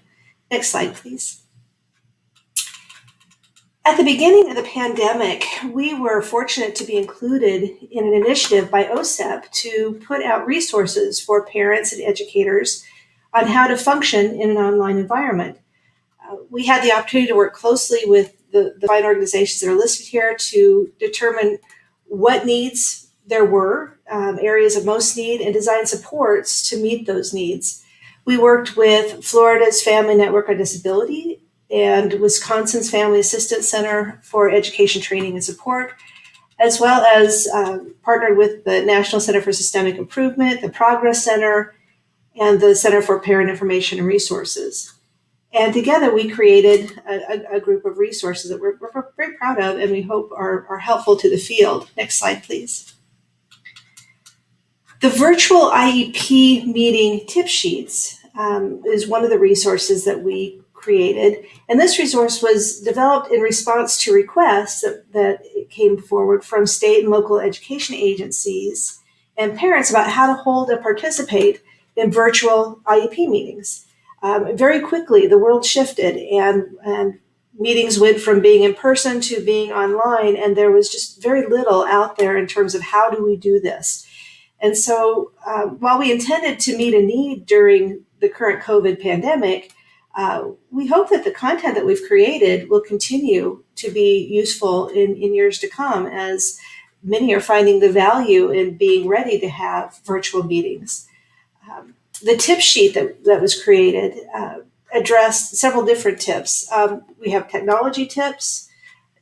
E: Next slide, please. At the beginning of the pandemic, we were fortunate to be included in an initiative by OSEP to put out resources for parents and educators on how to function in an online environment. We had the opportunity to work closely with the fine organizations that are listed here to determine what needs there were, areas of most need, and design supports to meet those needs. We worked with Florida's Family Network on Disability and Wisconsin's Family Assistance Center for Education Training and Support, as well as partnered with the National Center for Systemic Improvement, the Progress Center, and the Center for Parent Information and Resources. And together we created a group of resources that we're very proud of and we hope are helpful to the field. Next slide, please. The virtual IEP meeting tip sheets is one of the resources that we created. And this resource was developed in response to requests that came forward from state and local education agencies and parents about how to hold and participate in virtual IEP meetings. Very quickly, the world shifted and meetings went from being in person to being online, and there was just very little out there in terms of how do we do this. And so while we intended to meet a need during the current COVID pandemic, we hope that the content that we've created will continue to be useful in years to come, as many are finding the value in being ready to have virtual meetings. The tip sheet that was created addressed several different tips. We have technology tips,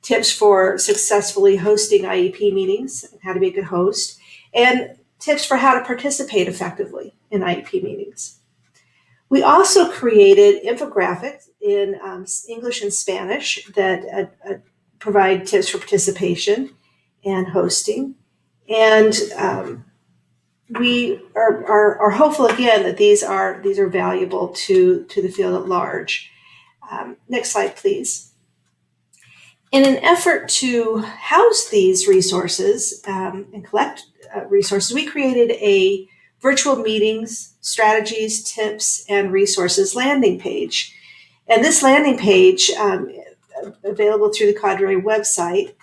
E: tips for successfully hosting IEP meetings, how to be a good host, and tips for how to participate effectively in IEP meetings. We also created infographics in English and Spanish that provide tips for participation and hosting. And we are hopeful again that these are valuable to the field at large. Next slide, please. In an effort to house these resources and collect resources, we created a virtual meetings, strategies, tips, and resources landing page. And this landing page, available through the Cadre website,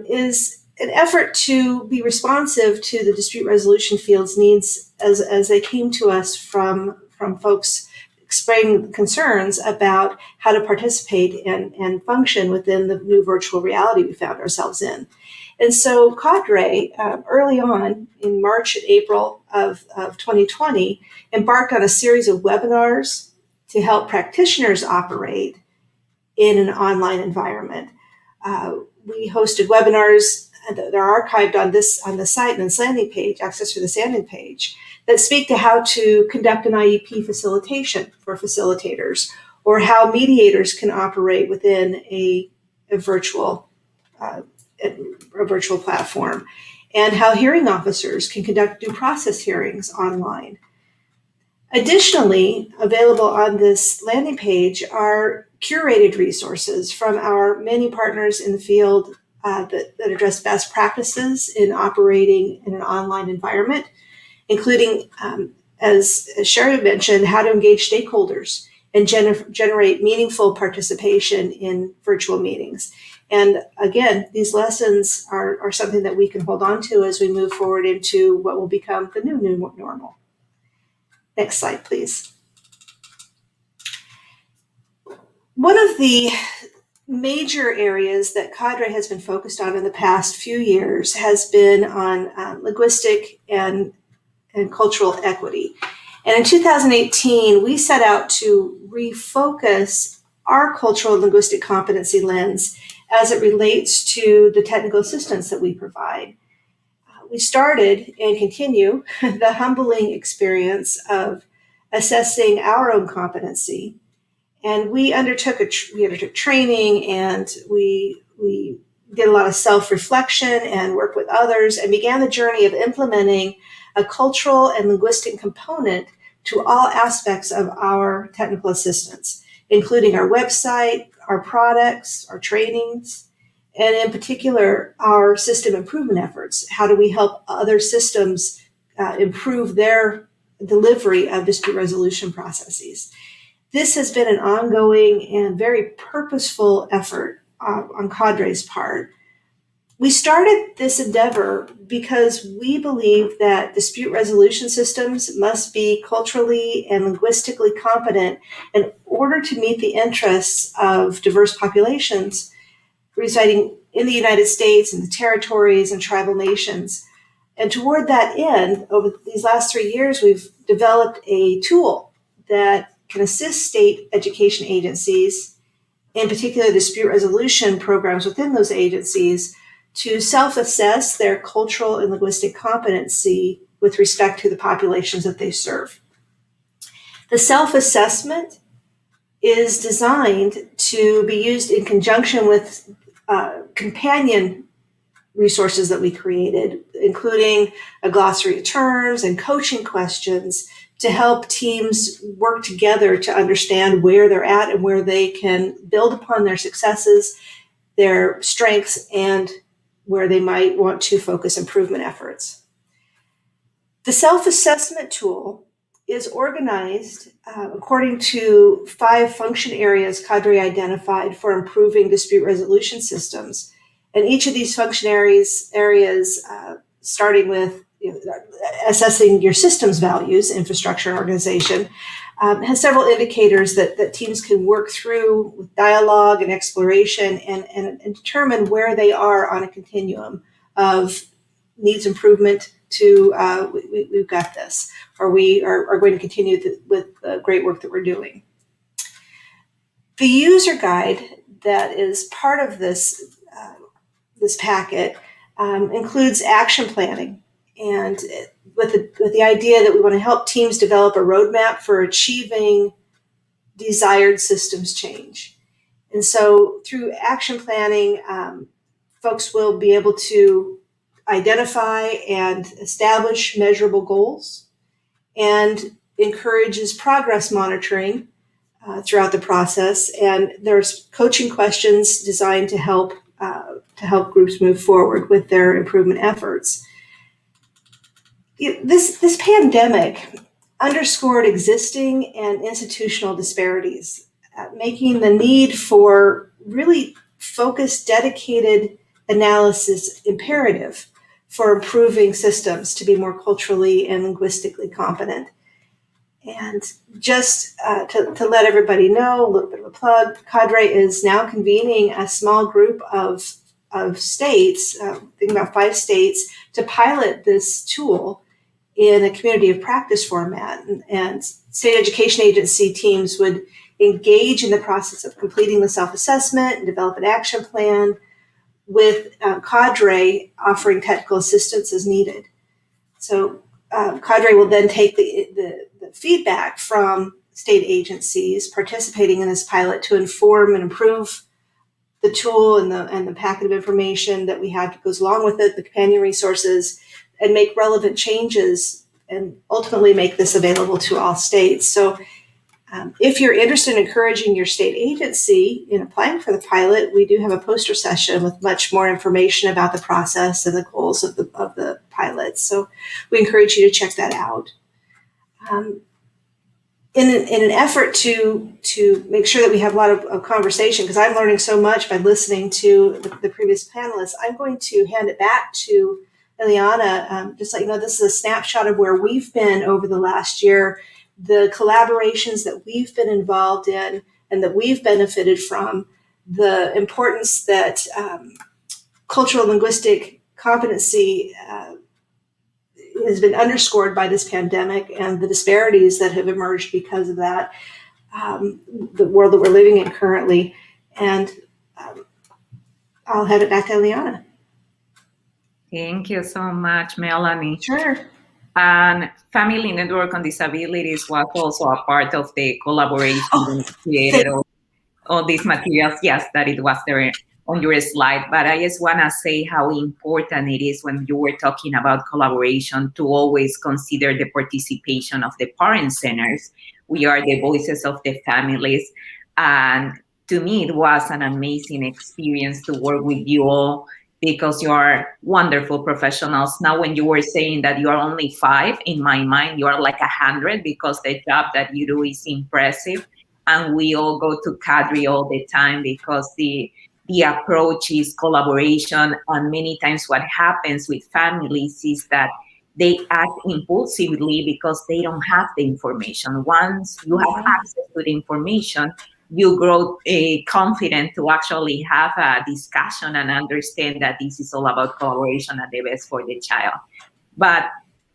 E: is an effort to be responsive to the dispute resolution field's needs as they came to us from folks expressing concerns about how to participate and function within the new virtual reality we found ourselves in. And so Cadre, early on in March and April of 2020, embarked on a series of webinars to help practitioners operate in an online environment. We hosted webinars that are archived on the site and this landing page, access for this landing page, that speak to how to conduct an IEP facilitation for facilitators, or how mediators can operate within a virtual platform, and how hearing officers can conduct due process hearings online. Additionally, available on this landing page are curated resources from our many partners in the field that address best practices in operating in an online environment, including, as Sherry mentioned, how to engage stakeholders and generate meaningful participation in virtual meetings. And again, these lessons are something that we can hold on to as we move forward into what will become the new normal. Next slide, please. One of the major areas that Cadre has been focused on in the past few years has been on linguistic and cultural equity. And in 2018, we set out to refocus our cultural and linguistic competency lens as it relates to the technical assistance that we provide. We started and continue the humbling experience of assessing our own competency. And we undertook training, and we did a lot of self-reflection and work with others, and began the journey of implementing a cultural and linguistic component to all aspects of our technical assistance, including our website, our products, our trainings, and in particular, our system improvement efforts. How do we help other systems improve their delivery of dispute resolution processes? This has been an ongoing and very purposeful effort on Cadre's part. We started this endeavor because we believe that dispute resolution systems must be culturally and linguistically competent in order to meet the interests of diverse populations residing in the United States and the territories and tribal nations. And toward that end, over these last 3 years, we've developed a tool that can assist state education agencies, in particular dispute resolution programs within those agencies, to self-assess their cultural and linguistic competency with respect to the populations that they serve. The self-assessment is designed to be used in conjunction with companion resources that we created, including a glossary of terms and coaching questions to help teams work together to understand where they're at and where they can build upon their successes, their strengths, and where they might want to focus improvement efforts. The self-assessment tool is organized according to 5 function areas Cadre identified for improving dispute resolution systems. And each of these function areas starting with assessing your system's values, infrastructure, and organization, has several indicators that teams can work through with dialogue and exploration and determine where they are on a continuum of needs improvement to we've got this, or we are going to continue with the great work that we're doing. The user guide that is part of this packet includes action planning, and with the idea that we want to help teams develop a roadmap for achieving desired systems change. And so through action planning, folks will be able to identify and establish measurable goals, and encourages progress monitoring throughout the process. And there's coaching questions designed to help groups move forward with their improvement efforts. This pandemic underscored existing and institutional disparities, making the need for really focused, dedicated analysis imperative for improving systems to be more culturally and linguistically competent. And just to let everybody know, a little bit of a plug, Cadre is now convening a small group of states, thinking about 5 states, to pilot this tool in a community of practice format. And state education agency teams would engage in the process of completing the self-assessment and develop an action plan, with Cadre offering technical assistance as needed. So Cadre will then take the feedback from state agencies participating in this pilot to inform and improve the tool and the packet of information that we have that goes along with it, the companion resources, and make relevant changes and ultimately make this available to all states. So if you're interested in encouraging your state agency in applying for the pilot, we do have a poster session with much more information about the process and the goals of the pilot. So we encourage you to check that out. In an effort to make sure that we have a lot of conversation, because I'm learning so much by listening to the previous panelists, I'm going to hand it back to Ileana. Just let you know, this is a snapshot of where we've been over the last year, the collaborations that we've been involved in and that we've benefited from, the importance that cultural linguistic competency has been underscored by this pandemic and the disparities that have emerged because of that, the world that we're living in currently. And I'll hand it back to Ileana.
A: Thank you so much, Melanie.
E: Sure.
A: And Family Network on Disabilities was also a part of the collaboration that created all these materials. Yes, that it was there on your slide, but I just want to say how important it is when you were talking about collaboration to always consider the participation of the parent centers. We are the voices of the families, and to me it was an amazing experience to work with you all, because you are wonderful professionals. Now, when you were saying that you are only 5, in my mind, you are like 100, because the job that you do is impressive. And we all go to Cadre all the time because the approach is collaboration. And many times what happens with families is that they act impulsively because they don't have the information. Once you have access to the information, you grow confident to actually have a discussion and understand that this is all about collaboration and the best for the child. But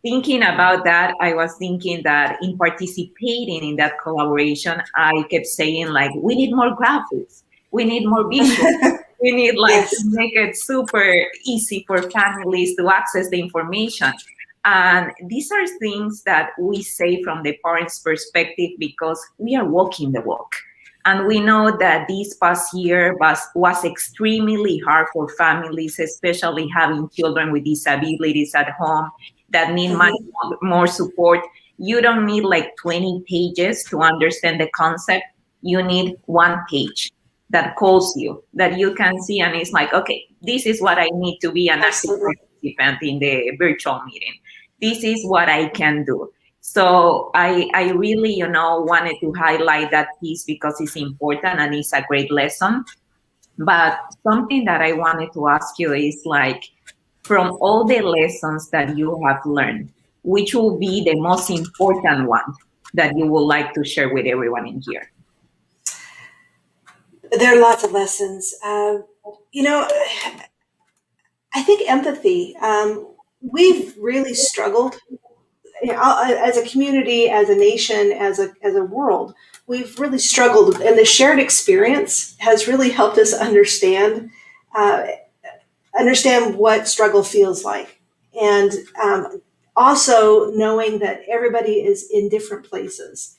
A: thinking about that, I was thinking that in participating in that collaboration, I kept saying, like, we need more graphics, we need more visuals, we need to make it super easy for families to access the information. And these are things that we say from the parents' perspective because we are walking the walk. And we know that this past year was extremely hard for families, especially having children with disabilities at home that need much more support. You don't need like 20 pages to understand the concept. You need 1 page that calls you, that you can see, and it's like, okay, this is what I need to be an active participant in the virtual meeting. This is what I can do. So I really, wanted to highlight that piece because it's important and it's a great lesson. But something that I wanted to ask you is, like, from all the lessons that you have learned, which will be the most important one that you would like to share with everyone in here?
E: There are lots of lessons. I think empathy. We've really struggled. As a community, as a nation, as a world, we've really struggled, and the shared experience has really helped us understand what struggle feels like, and also knowing that everybody is in different places.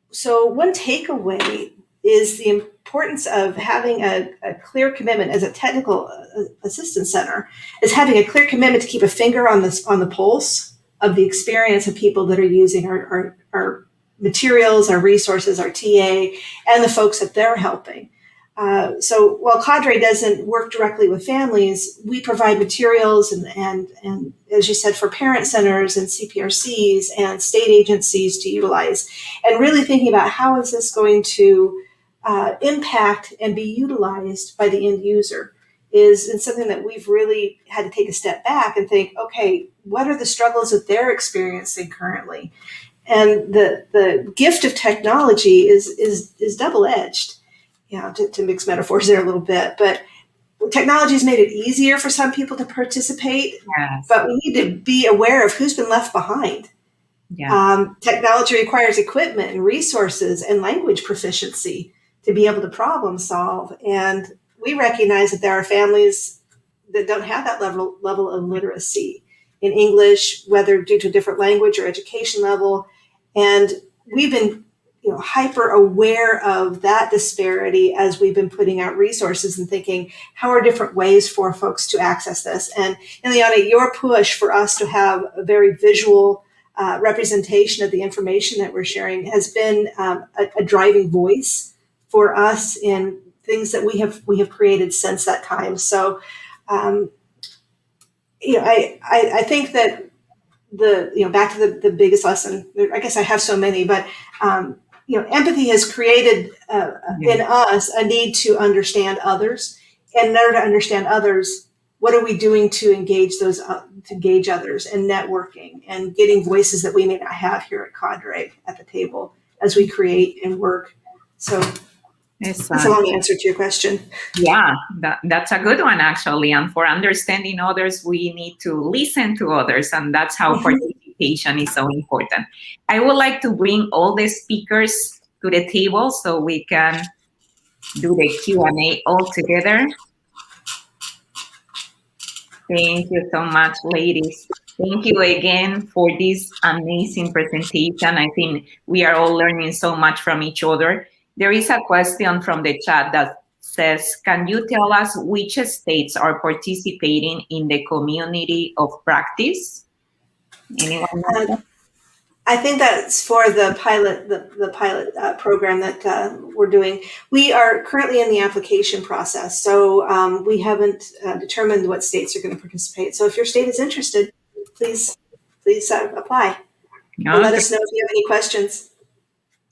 E: So one takeaway is the importance of having a clear commitment as a technical assistance center, is having a clear commitment to keep a finger on the pulse of the experience of people that are using our materials, our resources, our TA, and the folks that they're helping. So while Cadre doesn't work directly with families, we provide materials and as you said, for parent centers and CPRCs and state agencies to utilize, and really thinking about how is this going to impact and be utilized by the end user is something that we've really had to take a step back and think, okay, what are the struggles that they're experiencing currently? And the gift of technology is double-edged, to mix metaphors there a little bit, but technology has made it easier for some people to participate,
A: Yes.
E: but we need to be aware of who's been left behind.
A: Yeah.
E: Technology requires equipment and resources and language proficiency to be able to problem solve. And we recognize that there are families that don't have that level of literacy in English, whether due to a different language or education level. And we've been hyper aware of that disparity as we've been putting out resources and thinking, how are different ways for folks to access this? And Liana, your push for us to have a very visual representation of the information that we're sharing has been a driving voice for us in things that we have created since that time. So, I think that back to the biggest lesson. I guess I have so many, but empathy has created in us a need to understand others, and in order to understand others, what are we doing to engage others, and networking and getting voices that we may not have here at Cadre at the table as we create and work. So that's a long answer to your question.
A: Yeah, that's a good one, actually. And for understanding others, we need to listen to others. And that's how participation is so important. I would like to bring all the speakers to the table so we can do the Q&A all together. Thank you so much, ladies. Thank you again for this amazing presentation. I think we are all learning so much from each other. There is a question from the chat that says, can you tell us which states are participating in the community of practice? Anyone know?
E: I think that's for the pilot, the pilot program that we're doing. We are currently in the application process, so we haven't determined what states are going to participate. So if your state is interested, please apply. And let us know if you have any questions.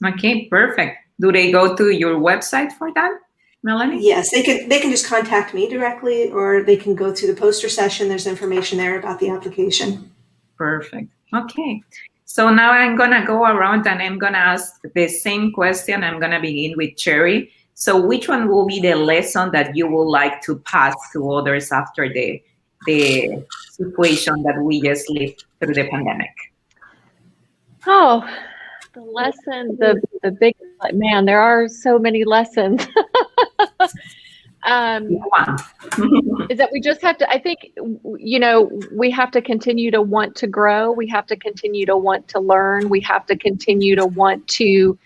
A: Okay, perfect. Do they go to your website for that, Melanie?
E: Yes, they can just contact me directly, or they can go through the poster session. There's information there about the application.
A: Perfect. Okay. So now I'm going to go around and I'm going to ask the same question. I'm going to begin with Cherry. So which one will be the lesson that you would like to pass to others after the situation that we just lived through the pandemic?
D: Oh, the lesson, the big, man, there are so many lessons. Is that we just have to, I think, we have to continue to want to grow. We have to continue to want to learn. We have to continue to want to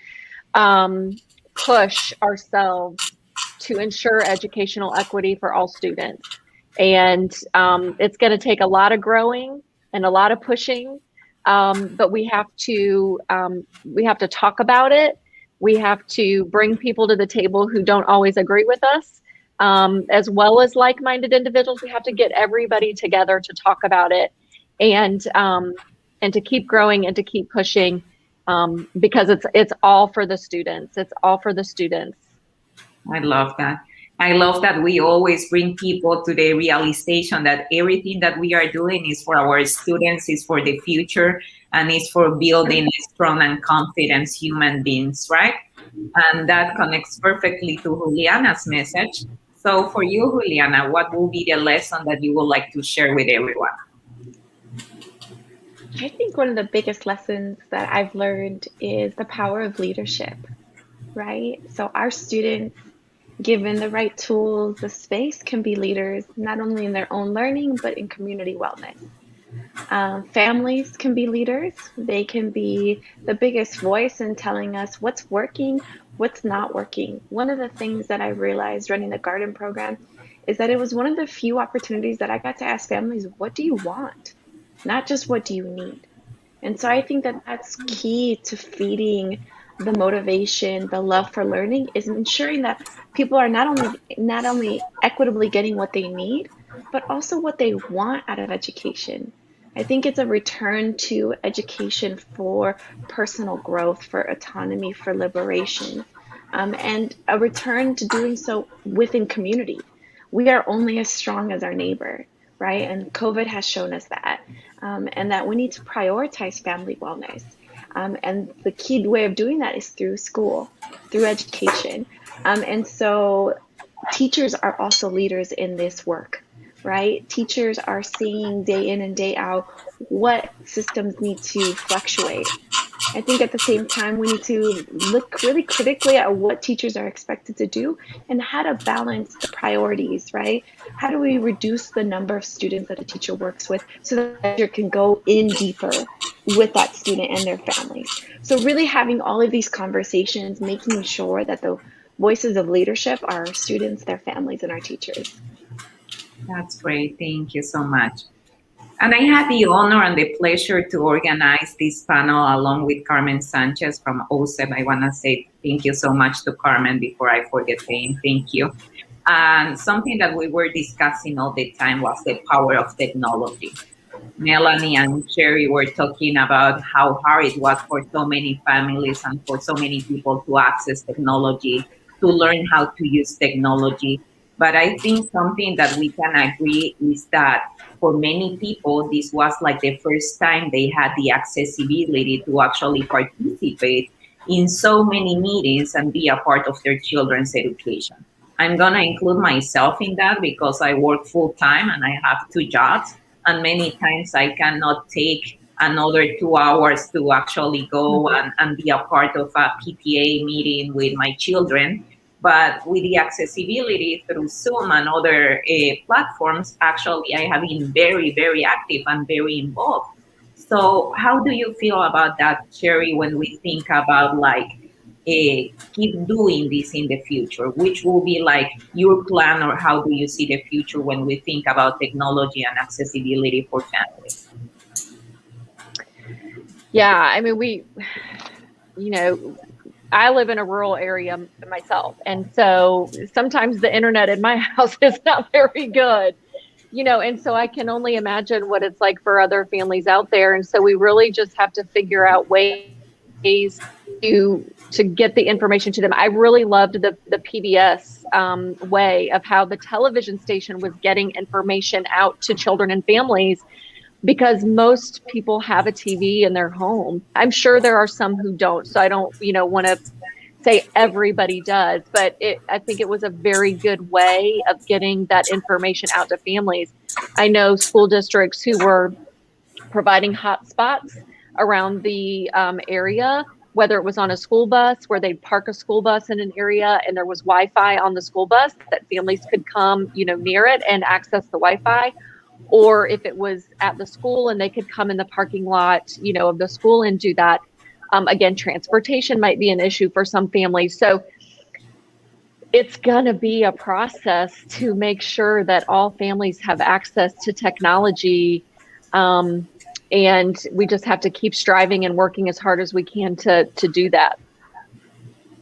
D: push ourselves to ensure educational equity for all students. And it's going to take a lot of growing and a lot of pushing. But we have to talk about it. We have to bring people to the table who don't always agree with us, as well as like-minded individuals. We have to get everybody together to talk about it, and to keep growing and to keep pushing, because it's all for the students. It's all for the students.
A: I love that. I love that we always bring people to the realization that everything that we are doing is for our students, is for the future, and is for building strong and confident human beings, right? And that connects perfectly to Juliana's message. So for you, Juliana, what will be the lesson that you would like to share with everyone?
C: I think one of the biggest lessons that I've learned is the power of leadership, right? So our students, given the right tools, the space, can be leaders, not only in their own learning, but in community wellness. Families can be leaders. They can be the biggest voice in telling us what's working, what's not working. One of the things that I realized running the garden program is that it was one of the few opportunities that I got to ask families, what do you want? Not just what do you need? And so I think that that's key to feeding the motivation, the love for learning, is ensuring that people are not only equitably getting what they need, but also what they want out of education. I think it's a return to education for personal growth, for autonomy, for liberation, and a return to doing so within community, we are only as strong as our neighbor, right? And COVID has shown us that, and that we need to prioritize family wellness. And the key way of doing that is through school, through education. And so teachers are also leaders in this work, right? Teachers are seeing day in and day out what systems need to fluctuate. I think at the same time, we need to look really critically at what teachers are expected to do and how to balance the priorities, right? How do we reduce the number of students that a teacher works with so that the teacher can go in deeper with that student and their families? So really having all of these conversations, making sure that the voices of leadership are our students, their families, and our teachers.
A: That's great. Thank you so much. And I had the honor and the pleasure to organize this panel along with Carmen Sanchez from OSEP. I want to say thank you so much to Carmen before I forget saying thank you. And something that we were discussing all the time was the power of technology. Melanie and Sherry were talking about how hard it was for so many families and for so many people to access technology, to learn how to use technology. But I think something that we can agree is that for many people, this was like the first time they had the accessibility to actually participate in so many meetings and be a part of their children's education. I'm going to include myself in that because I work full time and I have 2 jobs. And many times I cannot take another 2 hours to actually go and be a part of a PTA meeting with my children. But with the accessibility through Zoom and other platforms, actually, I have been very, very active and very involved. So how do you feel about that, Sherry, when we think about like keep doing this in the future? Which will be like your plan, or how do you see the future when we think about technology and accessibility for families?
D: Yeah, I mean, I live in a rural area myself. And so sometimes the internet in my house is not very good, and so I can only imagine what it's like for other families out there. And so we really just have to figure out ways to get the information to them. I really loved the PBS way of how the television station was getting information out to children and families, because most people have a TV in their home. I'm sure there are some who don't, so I don't, want to say everybody does, but I think it was a very good way of getting that information out to families. I know school districts who were providing hotspots around the area, whether it was on a school bus where they'd park a school bus in an area and there was Wi-Fi on the school bus that families could come, near it and access the Wi-Fi. Or if it was at the school and they could come in the parking lot, of the school and do that. Again, transportation might be an issue for some families. So it's going to be a process to make sure that all families have access to technology. And we just have to keep striving and working as hard as we can to do that.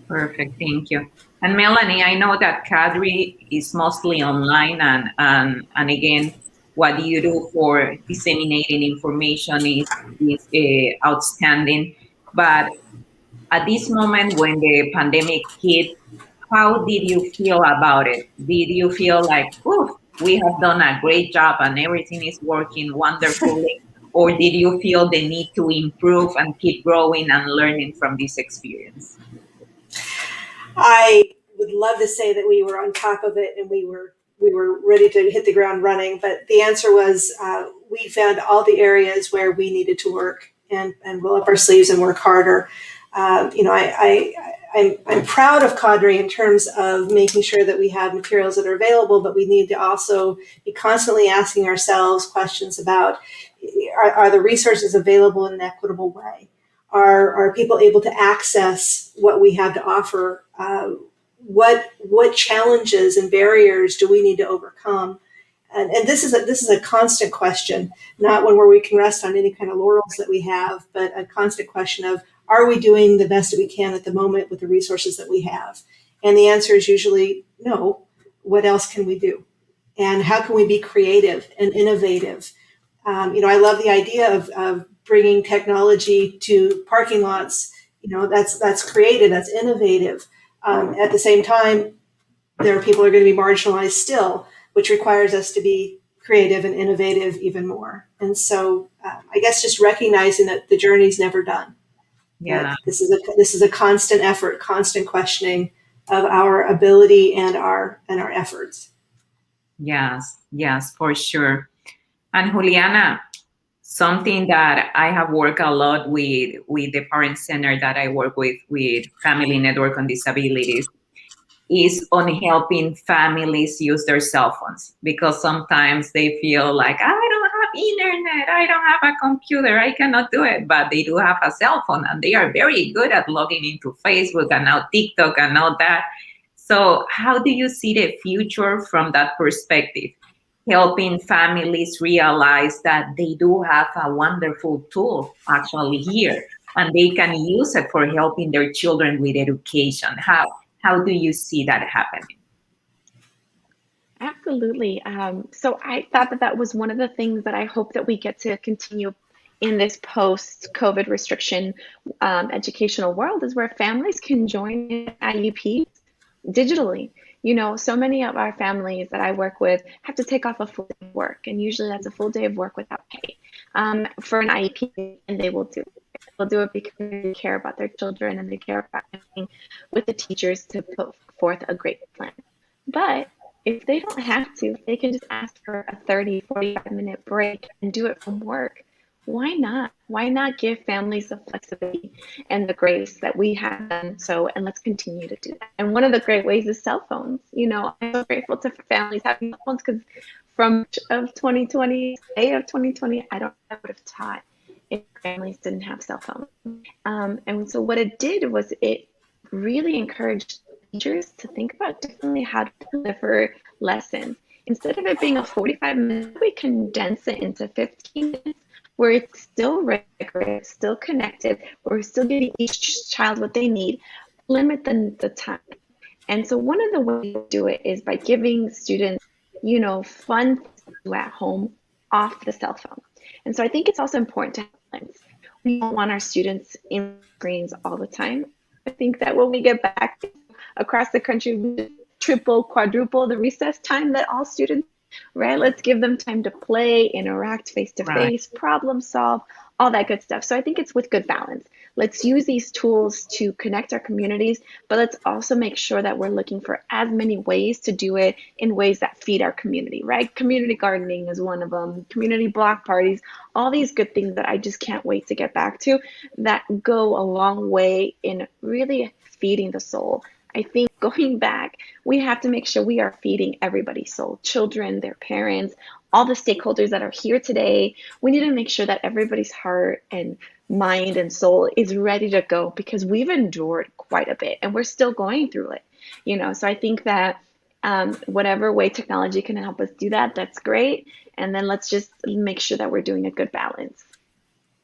A: Perfect. Thank you. And Melanie, I know that Kadri is mostly online and again, what you do for disseminating information is outstanding. But at this moment when the pandemic hit, how did you feel about it? Did you feel like, oh, we have done a great job and everything is working wonderfully? Or did you feel the need to improve and keep growing and learning from this experience?
E: I would love to say that we were on top of it and we were ready to hit the ground running, but the answer was we found all the areas where we needed to work and roll up our sleeves and work harder. I'm proud of Cadre in terms of making sure that we have materials that are available, but we need to also be constantly asking ourselves questions about, are the resources available in an equitable way? Are people able to access what we have to offer? What challenges and barriers do we need to overcome? And this is a constant question, not one where we can rest on any kind of laurels that we have, but a constant question of, are we doing the best that we can at the moment with the resources that we have? And the answer is usually no. What else can we do? And how can we be creative and innovative? I love the idea of bringing technology to parking lots. That's creative, that's innovative. At the same time, there are people who are going to be marginalized still. which requires us to be creative and innovative even more. And so I guess just recognizing that the journey's never done.
A: Yeah.
E: That this is a constant effort, constant questioning of our ability and our efforts.
A: Yes, for sure. And Juliana, something that I have worked a lot with the parent center that I work with Family Network on Disabilities, is on helping families use their cell phones, because sometimes they feel like, I don't have internet, I don't have a computer, I cannot do it, but they do have a cell phone and they are very good at logging into Facebook and now TikTok and all that. So how do you see the future from that perspective? Helping families realize that they do have a wonderful tool actually here, and they can use it for helping their children with education. How do you see that happening?
C: Absolutely. So I thought that that was one of the things that I hope that we get to continue in this post-COVID restriction educational world, is where families can join IEPs digitally. You know, so many of our families that I work with have to take off a full day of work, and usually that's a full day of work without pay for an IEP, and they will do it. They'll do it because they care about their children and they care about working with the teachers to put forth a great plan. But if they don't have to, if they can just ask for a 30, 45-minute break and do it from work. Why not? Why not give families the flexibility and the grace that we have done so, and let's continue to do that. And one of the great ways is cell phones. You know, I'm so grateful to families having cell phones, because from of 2020, May of 2020, I don't know what I would have taught if families didn't have cell phones. And so what it did was it really encouraged teachers to think about differently how to deliver lessons. Instead of it being a 45 minutes, we condense it into 15 minutes, where it's still rigorous, still connected, where we're still giving each child what they need, limit the time. And so one of the ways to do it is by giving students, you know, fun to do at home off the cell phone. And so I think it's also important to have balance. We don't want our students in screens all the time. I think that when we get back across the country, we triple, quadruple the recess time that all students, right? Let's give them time to play, interact face-to-face, problem solve, all that good stuff. So I think it's with good balance. Let's use these tools to connect our communities, but let's also make sure that we're looking for as many ways to do it in ways that feed our community, right? Community gardening is one of them, community block parties, all these good things that I just can't wait to get back to, that go a long way in really feeding the soul. I think going back, we have to make sure we are feeding everybody's soul, children, their parents, all the stakeholders that are here today. We need to make sure that everybody's heart and mind and soul is ready to go, because we've endured quite a bit and we're still going through it. You know, so I think that whatever way technology can help us do that, that's great. And then let's just make sure that we're doing a good balance.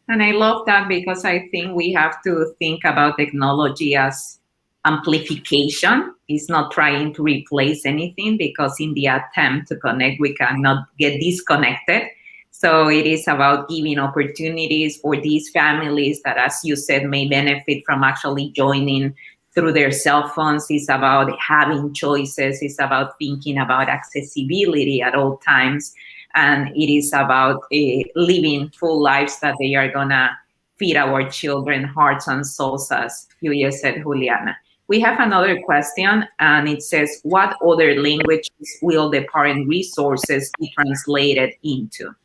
A: And I love that, because I think we have to think about technology as amplification. Is not trying to replace anything, because in the attempt to connect, we cannot get disconnected. So it is about giving opportunities for these families that, as you said, may benefit from actually joining through their cell phones. It's about having choices. It's about thinking about accessibility at all times. And it is about living full lives that they are gonna feed our children hearts and souls, as you just said, Juliana. We have another question, and it says, what other languages will the parent resources be translated into?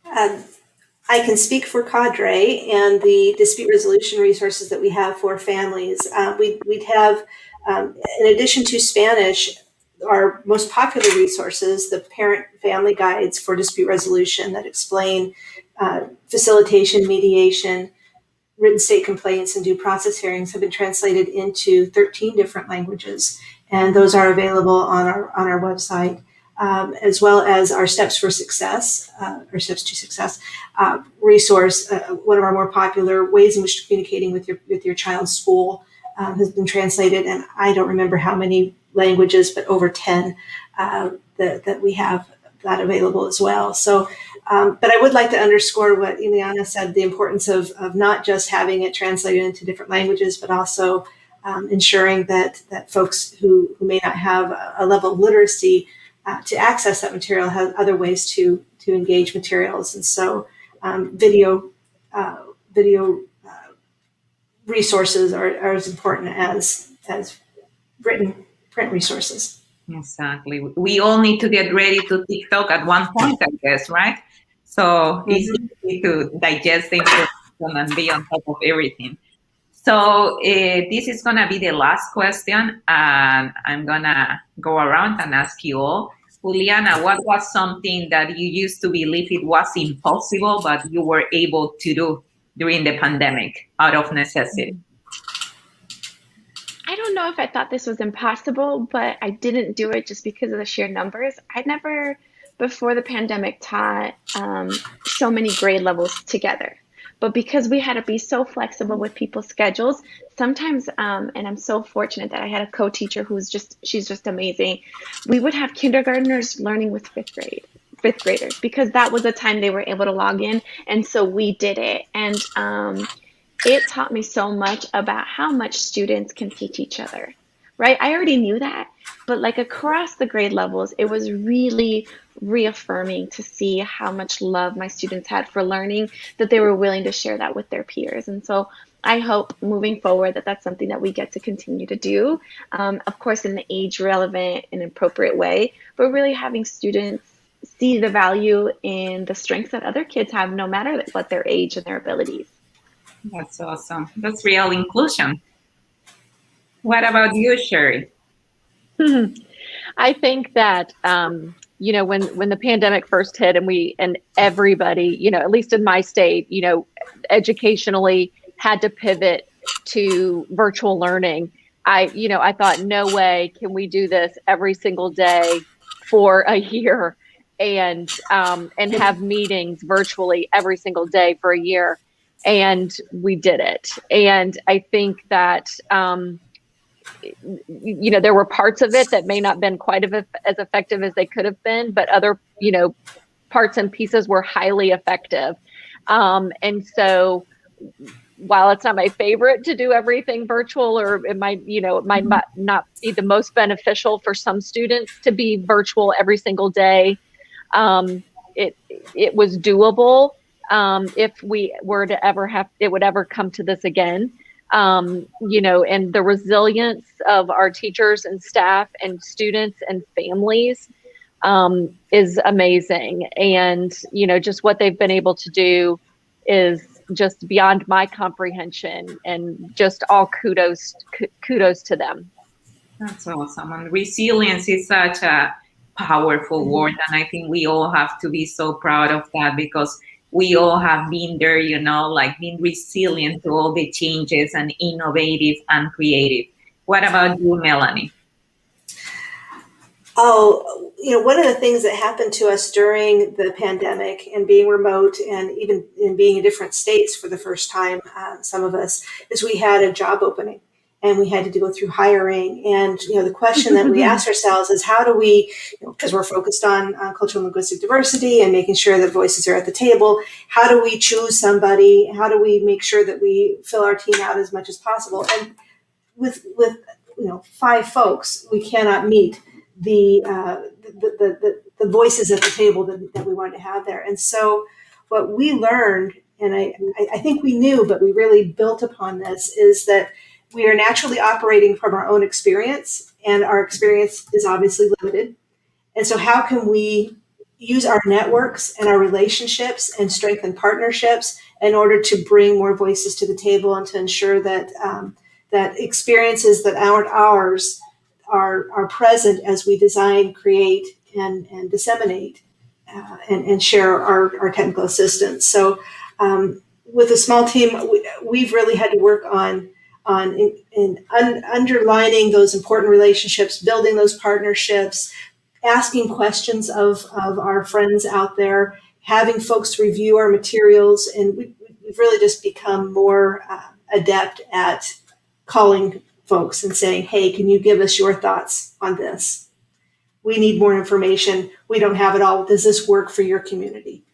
E: I can speak for Cadre and the dispute resolution resources that we have for families. We'd have, in addition to Spanish, our most popular resources, the parent family guides for dispute resolution that explain facilitation, mediation, written state complaints, and due process hearings, have been translated into 13 different languages, and those are available on our website, as well as our Steps for Success, or Steps to Success resource. One of our more popular ways in which communicating with your child's school has been translated, and I don't remember how many languages, but over 10 that we have that available as well. So. But I would like to underscore what Ileana said, the importance of not just having it translated into different languages, but also ensuring that folks who may not have a level of literacy to access that material have other ways to engage materials. And so video resources are as important as written print resources.
A: Exactly. We all need to get ready to TikTok at one point, I guess, right? So it's easy to digest the information and be on top of everything. So this is going to be the last question, and I'm going to go around and ask you all. Juliana, what was something that you used to believe it was impossible, but you were able to do during the pandemic out of necessity?
C: I don't know if I thought this was impossible, but I didn't do it just because of the sheer numbers. I'd never, before the pandemic, taught so many grade levels together. But because we had to be so flexible with people's schedules, sometimes, and I'm so fortunate that I had a co-teacher she's just amazing. We would have kindergartners learning with fifth graders, because that was the time they were able to log in. And so we did it. And it taught me so much about how much students can teach each other, right? I already knew that, but like across the grade levels, it was really reaffirming to see how much love my students had for learning, that they were willing to share that with their peers. And so I hope moving forward that that's something that we get to continue to do, of course, in an age relevant and appropriate way, but really having students see the value in the strengths that other kids have, no matter what their age and their abilities.
A: That's awesome. That's real inclusion. What about you, Sherry?
D: I think that when the pandemic first hit and everybody, at least in my state, educationally had to pivot to virtual learning. I thought, no way can we do this every single day for a year and have meetings virtually every single day for a year. And we did it. And I think that, there were parts of it that may not have been quite as effective as they could have been, but other, parts and pieces were highly effective. And so while it's not my favorite to do everything virtual, or it might not be the most beneficial for some students to be virtual every single day, it was doable. If we were to it would ever come to this again, and the resilience of our teachers and staff and students and families is amazing. And, just what they've been able to do is just beyond my comprehension, and just all kudos to them.
A: That's awesome. And resilience is such a powerful word. And I think we all have to be so proud of that, because we all have been there, like being resilient to all the changes and innovative and creative. What about you, Melanie?
E: Oh, one of the things that happened to us during the pandemic and being remote, and even in being in different states for the first time, some of us, is we had a job opening. And we had to go through hiring. And, the question that we asked ourselves is, how do we, because we're focused on cultural and linguistic diversity and making sure that voices are at the table, how do we choose somebody? How do we make sure that we fill our team out as much as possible? And with 5 folks, we cannot meet the voices at the table that we wanted to have there. And so what we learned, and I think we knew, but we really built upon this, is that we are naturally operating from our own experience, and our experience is obviously limited. And so how can we use our networks and our relationships and strengthen partnerships in order to bring more voices to the table, and to ensure that that experiences that aren't ours are present as we design, create, and disseminate and share our technical assistance. So with a small team, we've really had to work on underlining those important relationships, building those partnerships, asking questions of our friends out there, having folks review our materials. And we've really just become more adept at calling folks and saying, hey, can you give us your thoughts on this? We need more information. We don't have it all. Does this work for your community?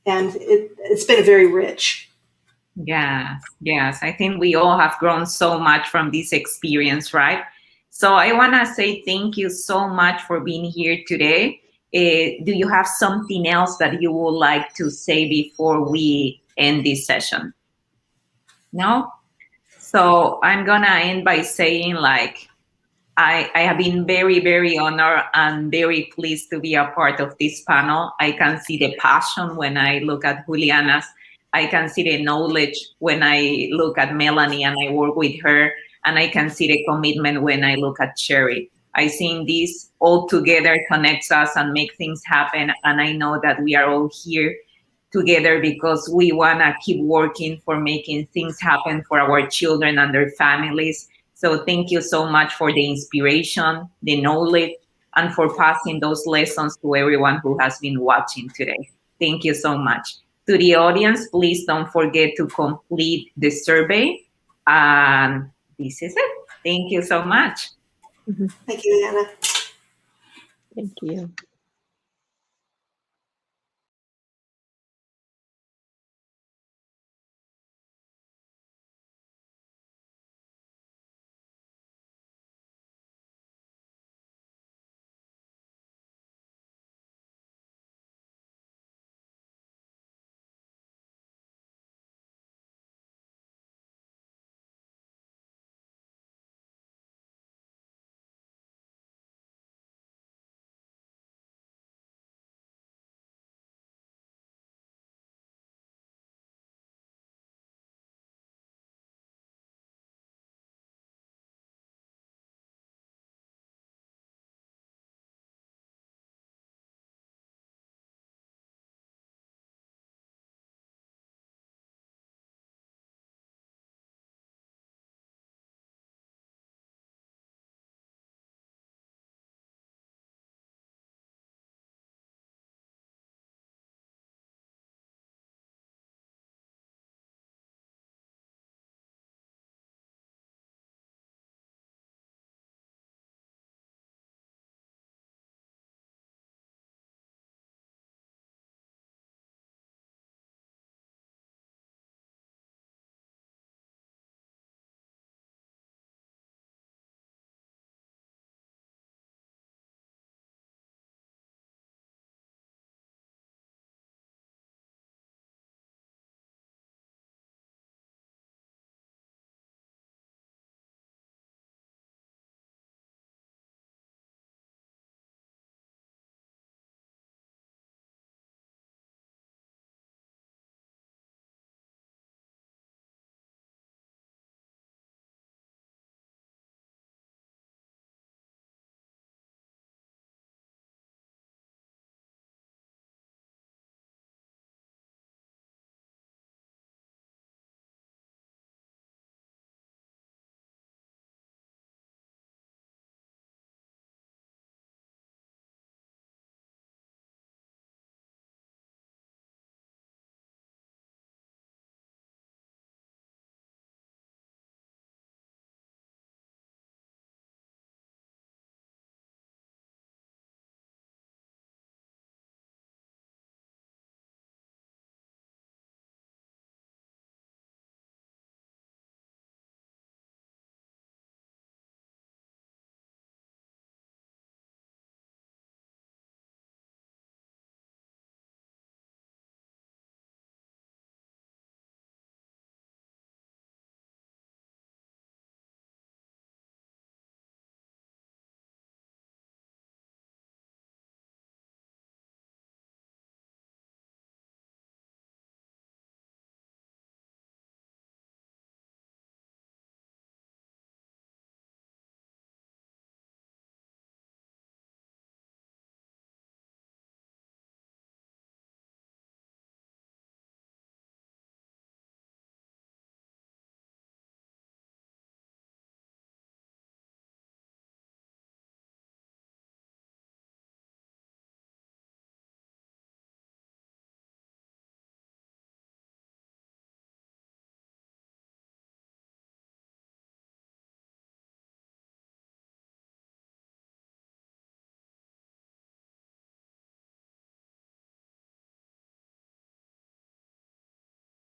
E: And it's been very rich.
A: Yes, yes. I think we all have grown so much from this experience, right? So I want to say thank you so much for being here today. Do you have something else that you would like to say before we end this session? No? So I'm going to end by saying, like, I have been very, very honored and very pleased to be a part of this panel. I can see the passion when I look at Juliana's. I can see the knowledge when I look at Melanie and I work with her. And I can see the commitment when I look at Sherry. I think this all together connects us and make things happen. And I know that we are all here together because we want to keep working for making things happen for our children and their families. So thank you so much for the inspiration, the knowledge, and for passing those lessons to everyone who has been watching today. Thank you so much. To the audience, please don't forget to complete the survey. And this is it. Thank you so much.
E: Thank you, Anna.
D: Thank you.